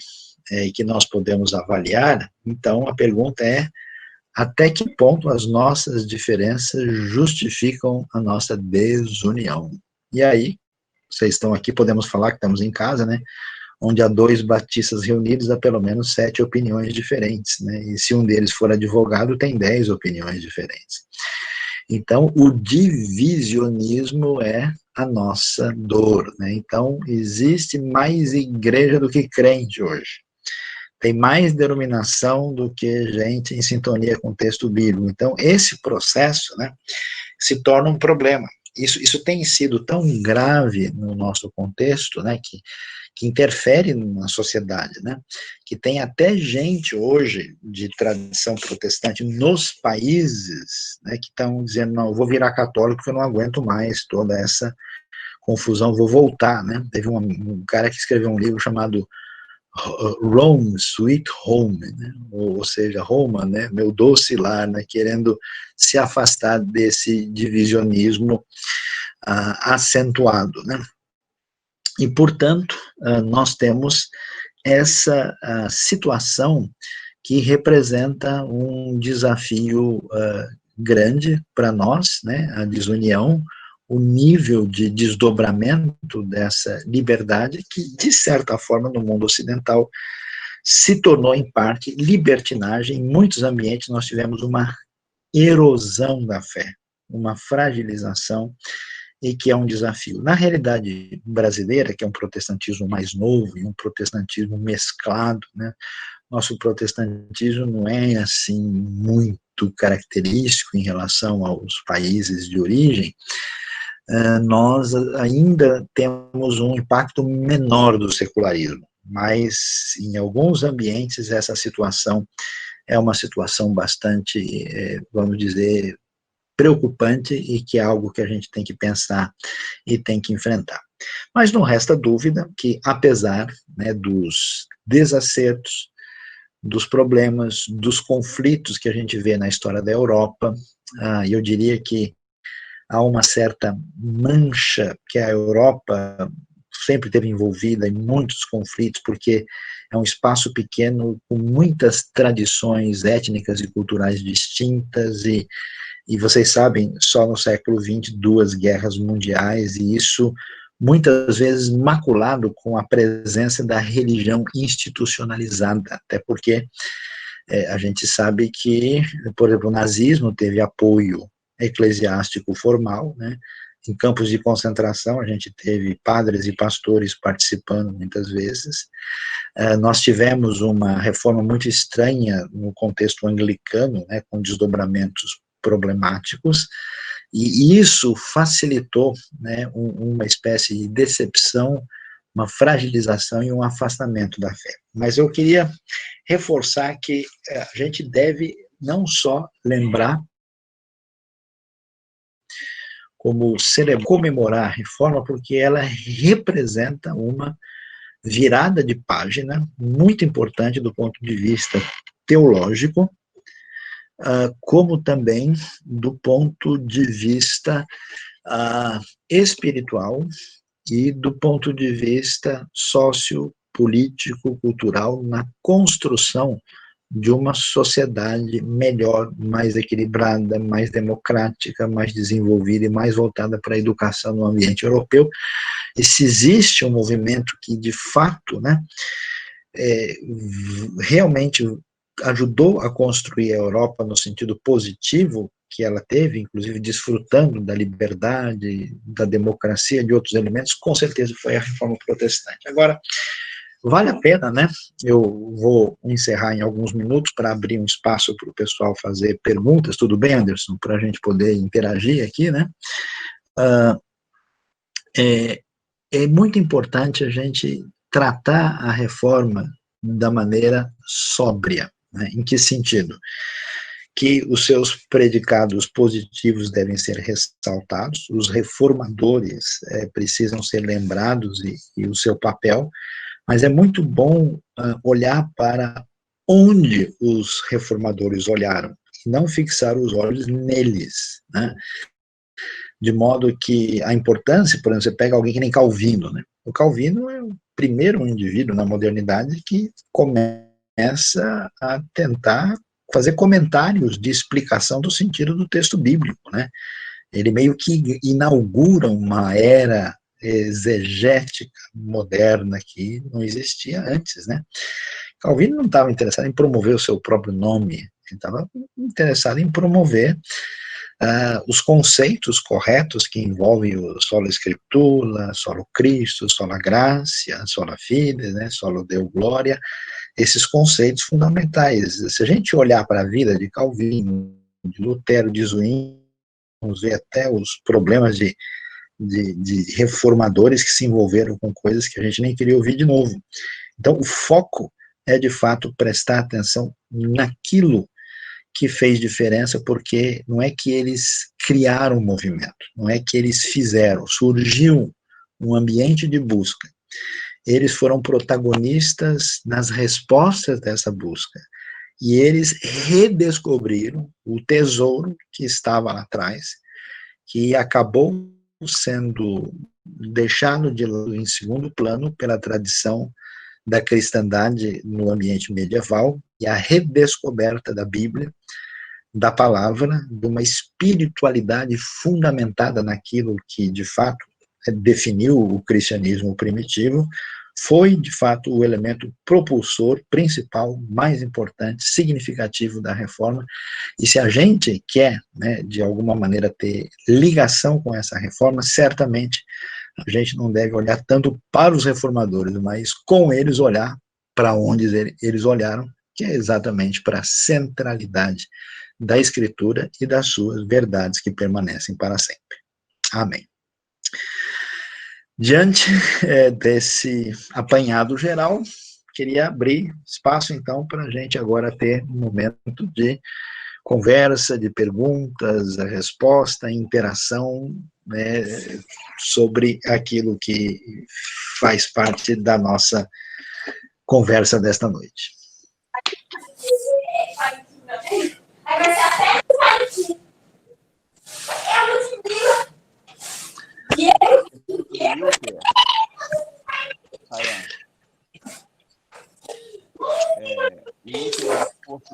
e que nós podemos avaliar, então a pergunta é, até que ponto as nossas diferenças justificam a nossa desunião? E aí, vocês estão aqui, podemos falar que estamos em casa, né? Onde há dois batistas reunidos, há pelo menos 7 opiniões diferentes, né? E se um deles for advogado, tem 10 opiniões diferentes. Então, o divisionismo é a nossa dor, né? Então, existe mais igreja do que crente hoje. Tem mais denominação do que gente em sintonia com o texto bíblico. Então, esse processo, né, se torna um problema. Isso tem sido tão grave no nosso contexto, né, que interfere na sociedade, né, que tem até gente hoje de tradição protestante nos países, né, que estão dizendo, não, eu vou virar católico porque eu não aguento mais toda essa confusão, vou voltar, né. Teve um cara que escreveu um livro chamado Rome, Sweet Home, né? Ou seja, Roma, né? Meu doce lar, né? Querendo se afastar desse divisionismo acentuado, né? E, portanto, nós temos essa situação que representa um desafio grande para nós, né? A desunião, o nível de desdobramento dessa liberdade que, de certa forma, no mundo ocidental, se tornou, em parte, libertinagem. Em muitos ambientes nós tivemos uma erosão da fé, uma fragilização, e que é um desafio. Na realidade brasileira, que é um protestantismo mais novo, e um protestantismo mesclado, né, nosso protestantismo não é, assim, muito característico em relação aos países de origem, nós ainda temos um impacto menor do secularismo, mas em alguns ambientes essa situação é uma situação bastante, vamos dizer, preocupante e que é algo que a gente tem que pensar e tem que enfrentar. Mas não resta dúvida que, apesar, né, dos desacertos, dos problemas, dos conflitos que a gente vê na história da Europa, eu diria que há uma certa mancha que a Europa sempre teve envolvida em muitos conflitos, porque é um espaço pequeno com muitas tradições étnicas e culturais distintas, e vocês sabem, só no século XX, 2 guerras mundiais, e isso muitas vezes maculado com a presença da religião institucionalizada, até porque a gente sabe que, por exemplo, o nazismo teve apoio eclesiástico formal, né? Em campos de concentração a gente teve padres e pastores participando muitas vezes. Nós tivemos uma reforma muito estranha no contexto anglicano, né, com desdobramentos problemáticos, e isso facilitou, né, uma espécie de decepção, uma fragilização e um afastamento da fé. Mas eu queria reforçar que a gente deve não só lembrar como comemorar a reforma, porque ela representa uma virada de página muito importante do ponto de vista teológico, como também do ponto de vista espiritual e do ponto de vista sociopolítico, cultural, na construção de uma sociedade melhor, mais equilibrada, mais democrática, mais desenvolvida e mais voltada para a educação no ambiente europeu. E se existe um movimento que, de fato, né, realmente ajudou a construir a Europa no sentido positivo que ela teve, inclusive desfrutando da liberdade, da democracia, de outros elementos, com certeza foi a Reforma Protestante. Agora, vale a pena, né? Eu vou encerrar em alguns minutos para abrir um espaço para o pessoal fazer perguntas. Tudo bem, Anderson? Para a gente poder interagir aqui, né? É muito importante a gente tratar a reforma da maneira sóbria, né? Em que sentido? Que os seus predicados positivos devem ser ressaltados, os reformadores precisam ser lembrados e o seu papel, mas é muito bom olhar para onde os reformadores olharam. e não fixar os olhos neles, né? De modo que a importância, por exemplo, você pega alguém que nem Calvino, né? O Calvino é o primeiro indivíduo na modernidade que começa a tentar fazer comentários de explicação do sentido do texto bíblico, né? Ele meio que inaugura uma era exegética moderna que não existia antes, né? Calvino não estava interessado em promover o seu próprio nome, ele estava interessado em promover os conceitos corretos que envolvem o sola escritura, solo Cristo, sola gratia, sola fide, né, solo Deo glória, esses conceitos fundamentais. Se a gente olhar para a vida de Calvino, de Lutero, de Zwingli, vamos ver até os problemas de reformadores que se envolveram com coisas que a gente nem queria ouvir de novo. Então, o foco é, de fato, prestar atenção naquilo que fez diferença, porque não é que eles criaram o movimento, não é que eles fizeram, surgiu um ambiente de busca. Eles foram protagonistas nas respostas dessa busca, e eles redescobriram o tesouro que estava lá atrás, que acabou sendo deixado em segundo plano pela tradição da cristandade no ambiente medieval e a redescoberta da Bíblia, da palavra, de uma espiritualidade fundamentada naquilo que, de fato, definiu o cristianismo primitivo, foi, de fato, o elemento propulsor principal, mais importante, significativo da reforma. E se a gente quer, né, de alguma maneira, ter ligação com essa reforma, certamente a gente não deve olhar tanto para os reformadores, mas com eles olhar para onde eles olharam, que é exatamente para a centralidade da Escritura e das suas verdades que permanecem para sempre. Amém. Diante desse apanhado geral, queria abrir espaço, então, para a gente agora ter um momento de conversa, de perguntas, resposta, interação, né, sobre aquilo que faz parte da nossa conversa desta noite.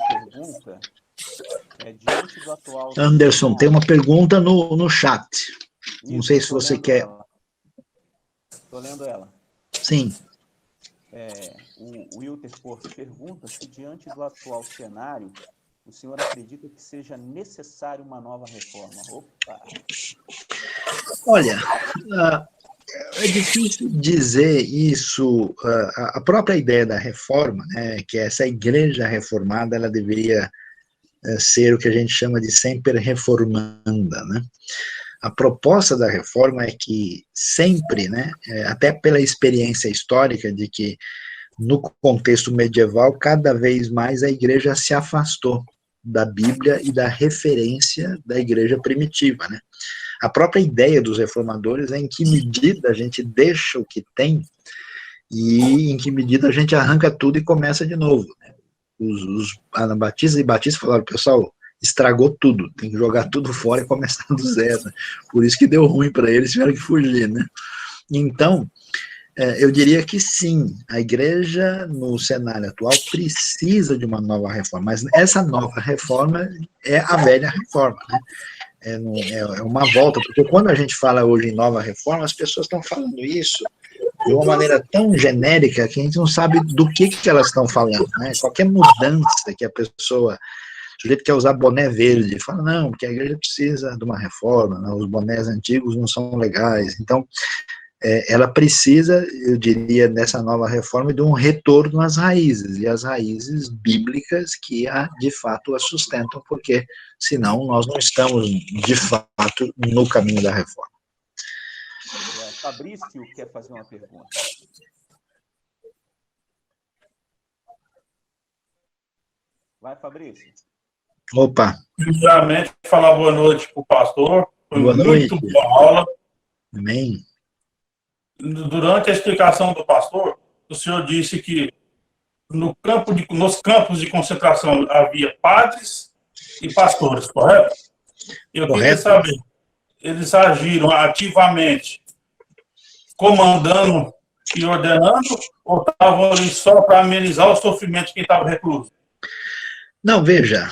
Pergunta diante do atual... Anderson, tem uma pergunta no chat. Não sei se você quer... Estou lendo ela. Sim. O Wilter Porto pergunta se, diante do atual cenário, o senhor acredita que seja necessário uma nova reforma? Opa! Olha, é difícil dizer isso. A própria ideia da reforma, né, que essa igreja reformada, ela deveria ser o que a gente chama de sempre reformanda, né? A proposta da reforma é que sempre, né, até pela experiência histórica de que no contexto medieval, cada vez mais a igreja se afastou da Bíblia e da referência da igreja primitiva, né? A própria ideia dos reformadores é em que medida a gente deixa o que tem e em que medida a gente arranca tudo e começa de novo, né? Os anabatistas e batistas falaram, pessoal, estragou tudo, tem que jogar tudo fora e começar do zero, né? Por isso que deu ruim para eles, tiveram que fugir, né? Então, eu diria que sim, a igreja no cenário atual precisa de uma nova reforma, mas essa nova reforma é a velha reforma, né? É uma volta, porque quando a gente fala hoje em nova reforma, as pessoas estão falando isso de uma maneira tão genérica que a gente não sabe do que elas estão falando, né? Qualquer mudança que a pessoa, o sujeito quer usar boné verde, fala, não, porque a igreja precisa de uma reforma, né? Os bonés antigos não são legais, então ela precisa, eu diria, nessa nova reforma, de um retorno às raízes, e às raízes bíblicas que, de fato, a sustentam, porque, senão, nós não estamos, de fato, no caminho da reforma. Fabrício quer fazer uma pergunta. Vai, Fabrício. Opa. Primeiramente, falar boa noite para o pastor. Foi boa noite. Muito boa aula. Amém. Durante a explicação do pastor, o senhor disse que nos campos de concentração havia padres e pastores, correto? Eu queria Correto. saber, eles agiram ativamente, comandando e ordenando, ou estavam ali só para amenizar o sofrimento de quem estava recluso? Não, veja,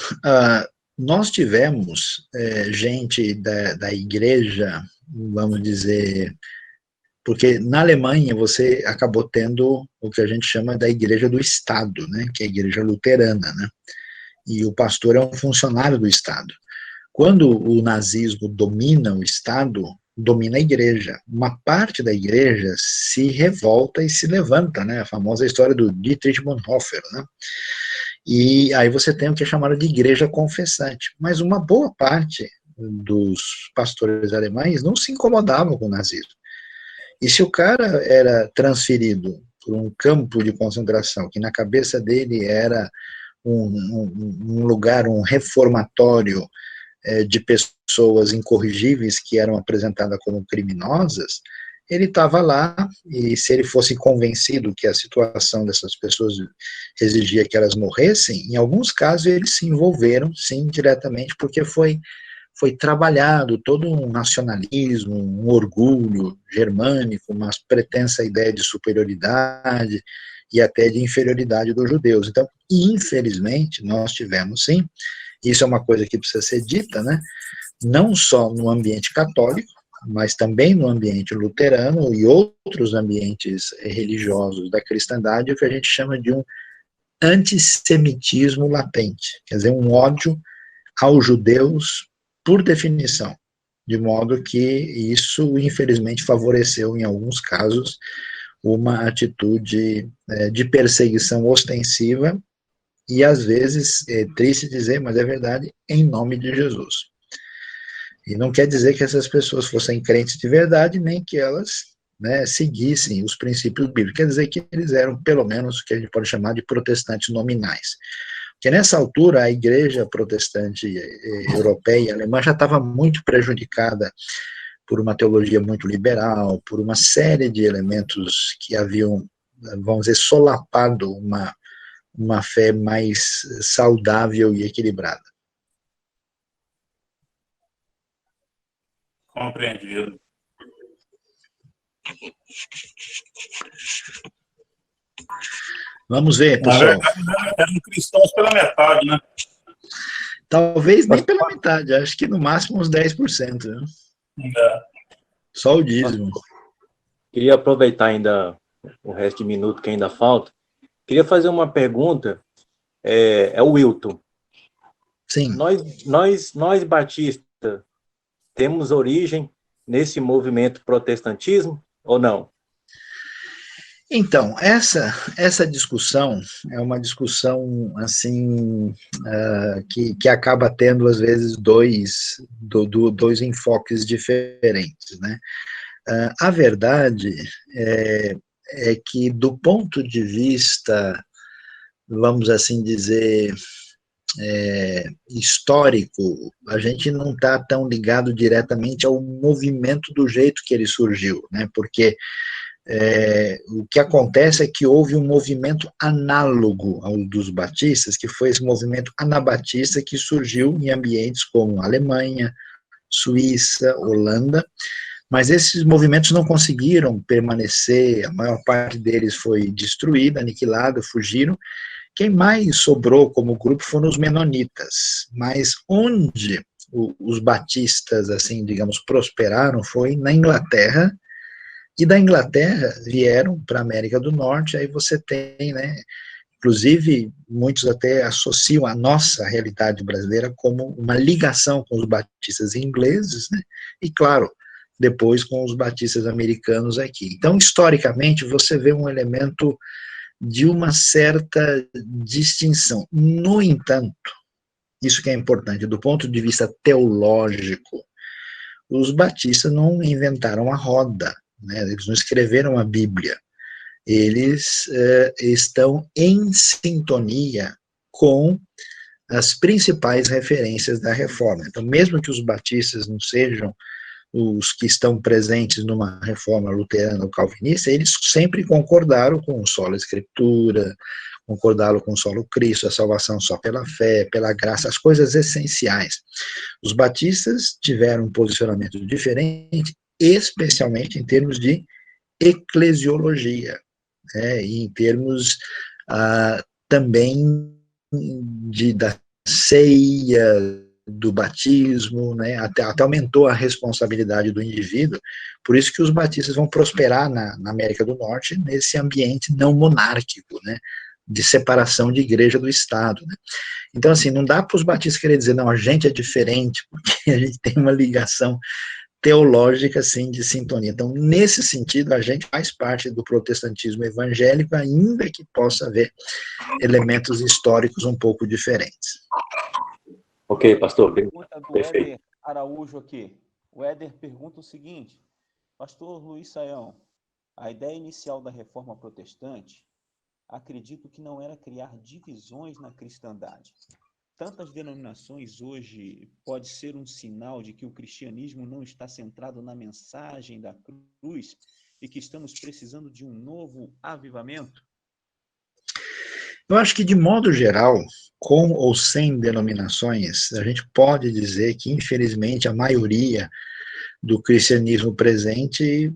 nós tivemos gente da igreja, vamos dizer, porque na Alemanha você acabou tendo o que a gente chama da igreja do Estado, né, que é a igreja luterana, né, e o pastor é um funcionário do Estado. Quando o nazismo domina o Estado, domina a igreja. Uma parte da igreja se revolta e se levanta, né, a famosa história do Dietrich Bonhoeffer, né, e aí você tem o que é chamado de igreja confessante. Mas uma boa parte dos pastores alemães não se incomodavam com o nazismo. E se o cara era transferido para um campo de concentração, que na cabeça dele era um lugar, um reformatório de pessoas incorrigíveis que eram apresentadas como criminosas, ele estava lá, e se ele fosse convencido que a situação dessas pessoas exigia que elas morressem, em alguns casos eles se envolveram, sim, diretamente, porque foi trabalhado todo um nacionalismo, um orgulho germânico, uma pretensa ideia de superioridade e até de inferioridade dos judeus. Então, infelizmente, nós tivemos, sim, isso é uma coisa que precisa ser dita, né, não só no ambiente católico, mas também no ambiente luterano e outros ambientes religiosos da cristandade, o que a gente chama de um antissemitismo latente, quer dizer, um ódio aos judeus por definição, de modo que isso, infelizmente, favoreceu, em alguns casos, uma atitude de perseguição ostensiva e, às vezes, é triste dizer, mas é verdade, em nome de Jesus. E não quer dizer que essas pessoas fossem crentes de verdade, nem que elas, né, seguissem os princípios bíblicos. Quer dizer que eles eram, pelo menos, o que a gente pode chamar de protestantes nominais. Porque nessa altura a igreja protestante europeia e alemã já estava muito prejudicada por uma teologia muito liberal, por uma série de elementos que haviam, vamos dizer, solapado uma fé mais saudável e equilibrada. Compreendido. Vamos ver, Na pessoal. verdade, eram cristãos pela metade, né? Talvez nem pela metade, acho que no máximo uns 10%. Né? Só o dízimo. Queria aproveitar ainda o resto de minuto que ainda falta. Queria fazer uma pergunta, é o Wilton. Sim. Nós batistas, temos origem nesse movimento protestantismo ou não? Então, essa discussão é uma discussão, assim, que acaba tendo, às vezes, dois enfoques diferentes, né? A verdade é que, do ponto de vista, vamos assim dizer, histórico, a gente não está tão ligado diretamente ao movimento do jeito que ele surgiu, né? Porque o que acontece é que houve um movimento análogo ao dos batistas, que foi esse movimento anabatista que surgiu em ambientes como Alemanha, Suíça, Holanda, mas esses movimentos não conseguiram permanecer, a maior parte deles foi destruída, aniquilada, fugiram. Quem mais sobrou como grupo foram os menonitas, mas onde os batistas, assim, digamos, prosperaram foi na Inglaterra, e da Inglaterra vieram para a América do Norte, aí você tem, né, inclusive muitos até associam a nossa realidade brasileira como uma ligação com os batistas ingleses, né, e claro, depois com os batistas americanos aqui. Então, historicamente, você vê um elemento de uma certa distinção. No entanto, isso que é importante, do ponto de vista teológico, os batistas não inventaram a roda, né? Eles não escreveram a Bíblia, eles estão em sintonia com as principais referências da reforma. Então, mesmo que os batistas não sejam os que estão presentes numa reforma luterana ou calvinista, eles sempre concordaram com o sola escritura, concordá-lo com solo Cristo, a salvação só pela fé, pela graça, as coisas essenciais. Os batistas tiveram um posicionamento diferente, especialmente em termos de eclesiologia, né, e em termos também da ceia, do batismo, né, até aumentou a responsabilidade do indivíduo, por isso que os batistas vão prosperar na América do Norte nesse ambiente não monárquico, né, de separação de igreja do Estado, né. Então, assim, não dá para os batistas querer dizer, não, a gente é diferente, porque a gente tem uma ligação teológica, assim, de sintonia. Então, nesse sentido, a gente faz parte do protestantismo evangélico, ainda que possa haver elementos históricos um pouco diferentes. Ok, pastor. Pergunta do Perfeito. Éder Araújo aqui. O Éder pergunta o seguinte: Pastor Luiz Saião, a ideia inicial da reforma protestante, acredito que não era criar divisões na cristandade. Tantas denominações hoje pode ser um sinal de que o cristianismo não está centrado na mensagem da cruz e que estamos precisando de um novo avivamento? Eu acho que, de modo geral, com ou sem denominações, a gente pode dizer que, infelizmente, a maioria do cristianismo presente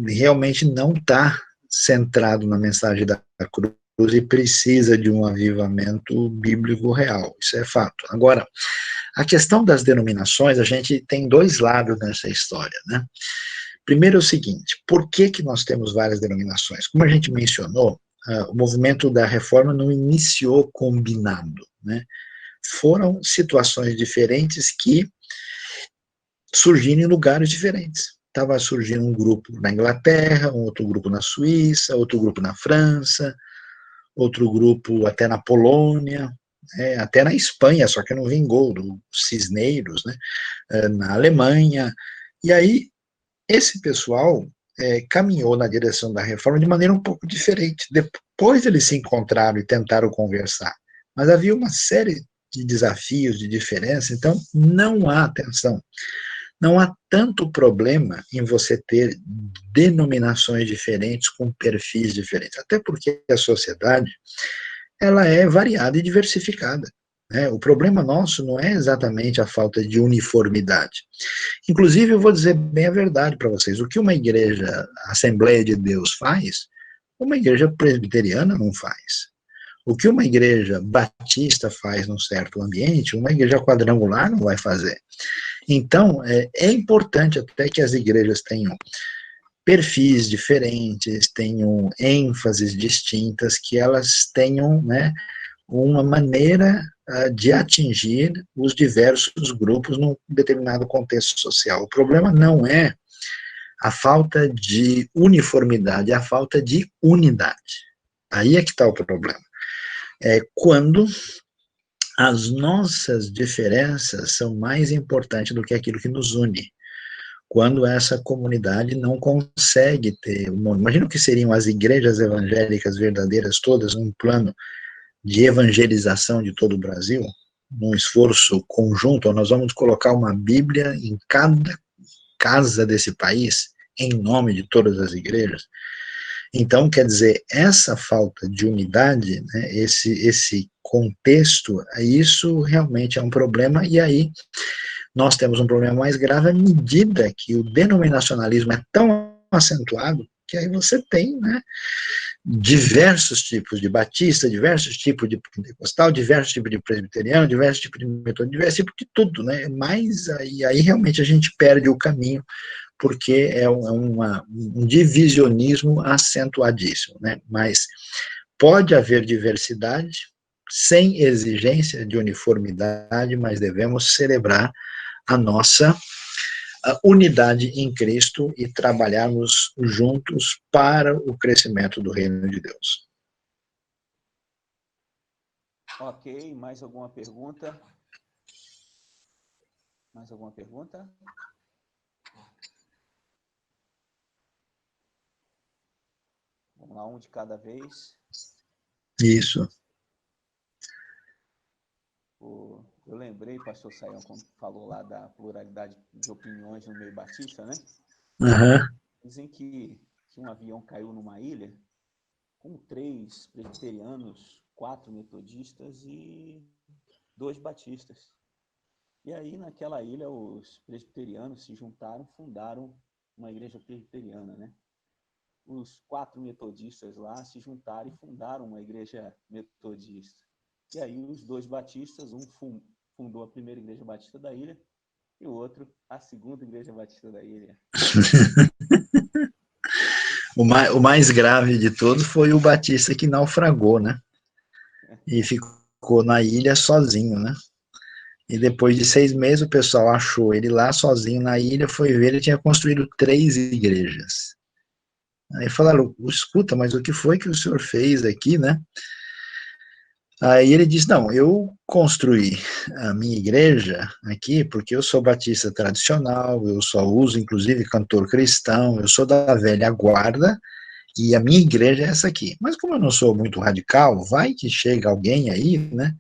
realmente não está centrado na mensagem da cruz e precisa de um avivamento bíblico real. Isso é fato. Agora, a questão das denominações, a gente tem dois lados nessa história, né? Primeiro é o seguinte: por que nós temos várias denominações? Como a gente mencionou, o movimento da reforma não iniciou combinado, né? Foram situações diferentes que surgiram em lugares diferentes. Estava surgindo um grupo na Inglaterra, um outro grupo na Suíça, outro grupo na França, outro grupo até na Polônia, até na Espanha, só que não vingou, do Cisneiros, né? Na Alemanha. E aí, esse pessoal caminhou na direção da reforma de maneira um pouco diferente. Depois eles se encontraram e tentaram conversar, mas havia uma série de desafios, de diferença, então não há, atenção, não há tanto problema em você ter denominações diferentes com perfis diferentes, até porque a sociedade ela é variada e diversificada. O problema nosso não é exatamente a falta de uniformidade. Inclusive, eu vou dizer bem a verdade para vocês: o que uma igreja, Assembleia de Deus faz, uma igreja presbiteriana não faz. O que uma igreja batista faz num certo ambiente, uma igreja quadrangular não vai fazer. Então, é importante até que as igrejas tenham perfis diferentes, tenham ênfases distintas, que elas tenham, né, uma maneira de atingir os diversos grupos num determinado contexto social. O problema não é a falta de uniformidade, é a falta de unidade. Aí é que está o problema. É quando as nossas diferenças são mais importantes do que aquilo que nos une. Quando essa comunidade não consegue ter... Imagina o que seriam as igrejas evangélicas verdadeiras todas num plano de evangelização de todo o Brasil, num esforço conjunto. Nós vamos colocar uma Bíblia em cada casa desse país, em nome de todas as igrejas. Então, quer dizer, essa falta de unidade, né, esse contexto, isso realmente é um problema, e aí nós temos um problema mais grave à medida que o denominacionalismo é tão acentuado, que aí você tem, né, diversos tipos de batista, diversos tipos de pentecostal, diversos tipos de presbiteriano, diversos tipos de metodista, diversos tipos de tudo, né? Mas aí realmente a gente perde o caminho, porque é um divisionismo acentuadíssimo, né? Mas pode haver diversidade sem exigência de uniformidade, mas devemos celebrar a nossa a unidade em Cristo e trabalharmos juntos para o crescimento do reino de Deus. Ok, mais alguma pergunta? Mais alguma pergunta? Vamos lá, um de cada vez. Isso. Eu lembrei, pastor Saião, quando falou lá da pluralidade de opiniões no meio batista, né? Uhum. Dizem que um avião caiu numa ilha com 3 presbiterianos, 4 metodistas e 2 batistas. E aí, naquela ilha, os presbiterianos se juntaram, fundaram uma igreja presbiteriana, né? Os 4 metodistas lá se juntaram e fundaram uma igreja metodista. E aí, os 2 batistas, um fundou a primeira igreja batista da ilha e o outro a segunda igreja batista da ilha. O mais grave de todos foi o batista que naufragou, né? E ficou na ilha sozinho, né? E depois de 6 meses o pessoal achou ele lá sozinho na ilha, foi ver, ele tinha construído 3 igrejas. Aí falaram, escuta, mas o que foi que o senhor fez aqui, né? Aí ele disse, não, eu construí a minha igreja aqui porque eu sou batista tradicional, eu só uso, inclusive, cantor cristão, eu sou da velha guarda, e a minha igreja é essa aqui. Mas como eu não sou muito radical, vai que chega alguém aí, né,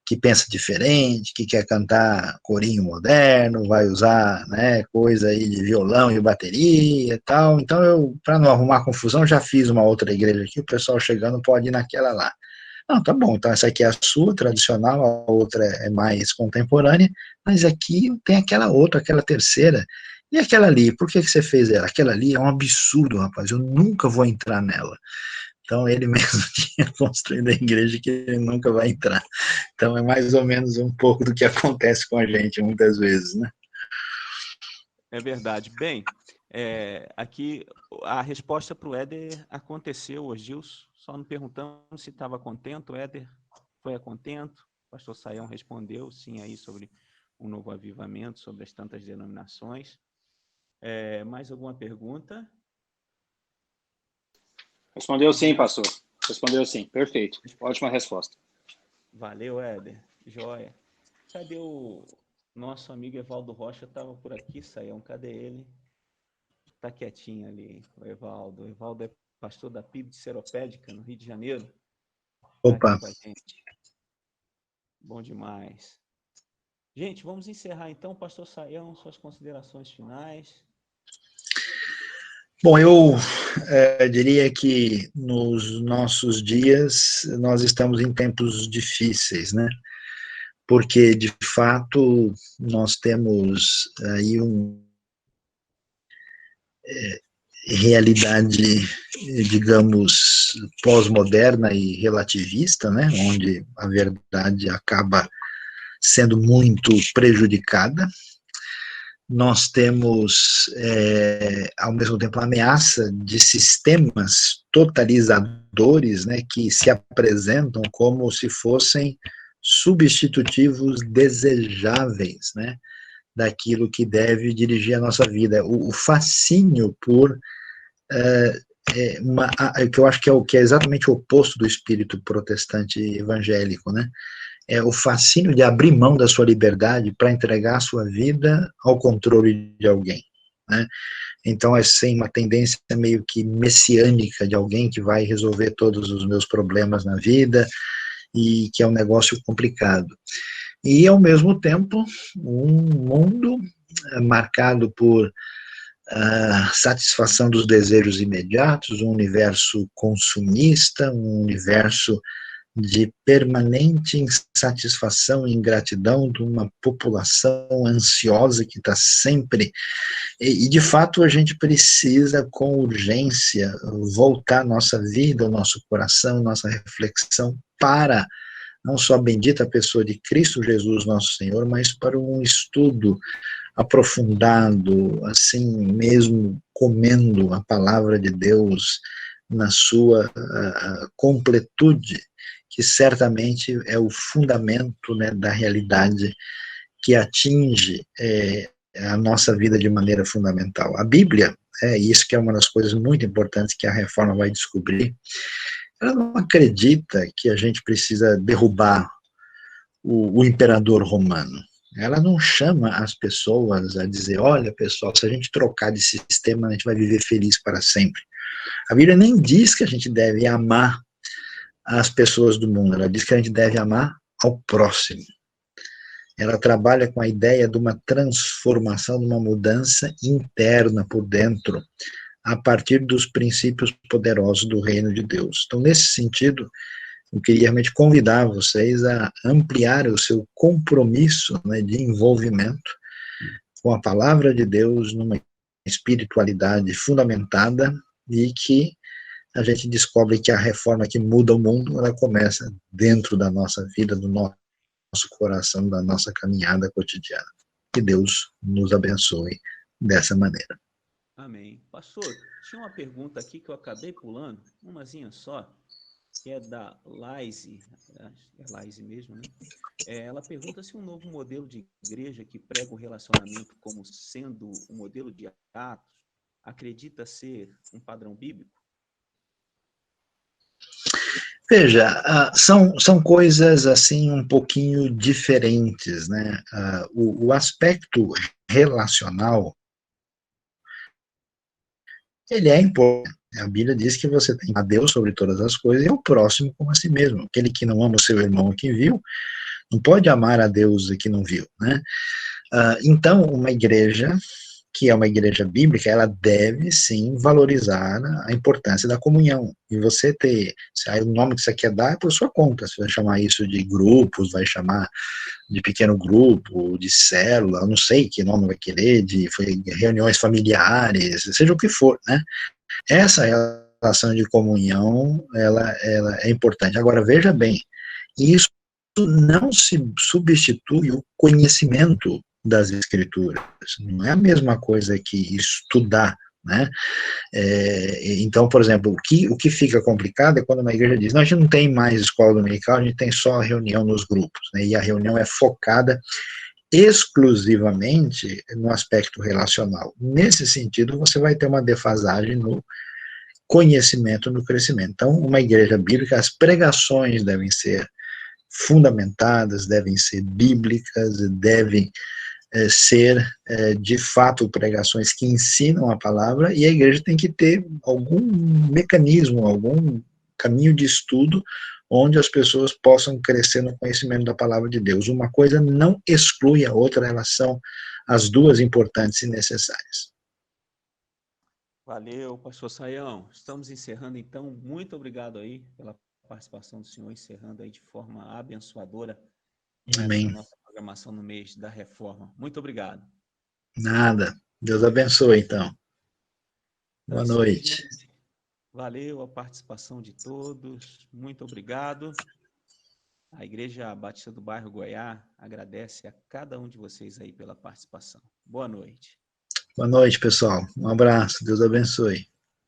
que pensa diferente, que quer cantar corinho moderno, vai usar, né, coisa aí de violão e bateria e tal. Então eu, para não arrumar confusão, já fiz uma outra igreja aqui, o pessoal chegando pode ir naquela lá. Não, tá bom, então essa aqui é a sua, tradicional, a outra é mais contemporânea, mas aqui tem aquela outra, aquela terceira, e aquela ali, por que você fez ela? Aquela ali é um absurdo, rapaz, eu nunca vou entrar nela. Então ele mesmo tinha construído a igreja que ele nunca vai entrar. Então é mais ou menos um pouco do que acontece com a gente muitas vezes, né? É verdade. Bem, aqui a resposta para o Éder aconteceu hoje, Gilson, só me perguntando se estava contente. O Éder foi a contento. O pastor Saião respondeu sim aí sobre um novo avivamento, sobre as tantas denominações. Mais alguma pergunta? Respondeu sim, pastor. Respondeu sim. Perfeito. Ótima resposta. Valeu, Éder. Joia. Cadê o nosso amigo Evaldo Rocha? Estava por aqui, Saião. Cadê ele? Está quietinho ali, o Evaldo. O Evaldo é pastor da PIB de Seropédica, no Rio de Janeiro. Opa. Tá aqui com a gente. Bom demais. Gente, vamos encerrar então. Pastor Saião, suas considerações finais. Bom, eu diria que nos nossos dias nós estamos em tempos difíceis, né? Porque, de fato, nós temos aí realidade, digamos, pós-moderna e relativista, né? Onde a verdade acaba sendo muito prejudicada. Nós temos, ao mesmo tempo, a ameaça de sistemas totalizadores, né, que se apresentam como se fossem substitutivos desejáveis, né, daquilo que deve dirigir a nossa vida. O fascínio por que eu acho que é exatamente o oposto do espírito protestante evangélico, né? É o fascínio de abrir mão da sua liberdade para entregar a sua vida ao controle de alguém, né? Então, é sim uma tendência meio que messiânica de alguém que vai resolver todos os meus problemas na vida e que é um negócio complicado. E, ao mesmo tempo, um mundo marcado por satisfação dos desejos imediatos, um universo consumista, um universo de permanente insatisfação e ingratidão de uma população ansiosa que está sempre... E, de fato, a gente precisa, com urgência, voltar nossa vida, nosso coração, nossa reflexão para não só a bendita pessoa de Cristo Jesus, nosso Senhor, mas para um estudo aprofundado, assim mesmo comendo a palavra de Deus na sua completude, que certamente é o fundamento, né, da realidade que atinge a nossa vida de maneira fundamental. A Bíblia, isso que é uma das coisas muito importantes que a Reforma vai descobrir, ela não acredita que a gente precisa derrubar o imperador romano. Ela não chama as pessoas a dizer, olha, pessoal, se a gente trocar de sistema, a gente vai viver feliz para sempre. A Bíblia nem diz que a gente deve amar as pessoas do mundo, ela diz que a gente deve amar ao próximo. Ela trabalha com a ideia de uma transformação, de uma mudança interna por dentro. a partir dos princípios poderosos do reino de Deus. Então, nesse sentido, eu queria realmente convidar vocês a ampliar o seu compromisso, né, de envolvimento com a palavra de Deus numa espiritualidade fundamentada e que a gente descobre que a reforma que muda o mundo, ela começa dentro da nossa vida, do nosso coração, da nossa caminhada cotidiana. Que Deus nos abençoe dessa maneira. Amém. Pastor, tinha uma pergunta aqui que eu acabei pulando, umazinha só, que é da Laise, é Laise mesmo, né? Ela pergunta se um novo modelo de igreja que prega o relacionamento como sendo um modelo de Atos, acredita ser um padrão bíblico? Veja, são coisas assim um pouquinho diferentes, né? O aspecto relacional, ele é importante. A Bíblia diz que você tem a Deus sobre todas as coisas e o próximo como a si mesmo. Aquele que não ama o seu irmão que viu, não pode amar a Deus que não viu, né? Então, uma igreja que é uma igreja bíblica, ela deve, sim, valorizar a importância da comunhão. E você ter, aí o nome que você quer dar é por sua conta, você vai chamar isso de grupos, vai chamar de pequeno grupo, de célula, eu não sei que nome vai querer, de reuniões familiares, seja o que for, né? Essa relação de comunhão, ela é importante. Agora, veja bem, isso não se substitui o conhecimento das escrituras, não é a mesma coisa que estudar, né? Então, por exemplo, o que fica complicado é quando uma igreja diz, não, a gente não tem mais escola dominical, a gente tem só reunião nos grupos, né? E a reunião é focada exclusivamente no aspecto relacional. Nesse sentido, você vai ter uma defasagem no conhecimento, no crescimento. Então, uma igreja bíblica, as pregações devem ser fundamentadas, devem ser bíblicas, devem ser, de fato, pregações que ensinam a palavra, e a igreja tem que ter algum mecanismo, algum caminho de estudo onde as pessoas possam crescer no conhecimento da palavra de Deus. Uma coisa não exclui a outra, elas são as duas importantes e necessárias. Valeu, pastor Saião. Estamos encerrando, então. Muito obrigado aí pela participação do senhor, encerrando aí de forma abençoadora essa nossa programação no mês da reforma. Muito obrigado. Nada. Deus abençoe, então. Boa noite. Gente. Valeu a participação de todos. Muito obrigado. A Igreja Batista do Bairro Goiá agradece a cada um de vocês aí pela participação. Boa noite. Boa noite, pessoal. Um abraço. Deus abençoe.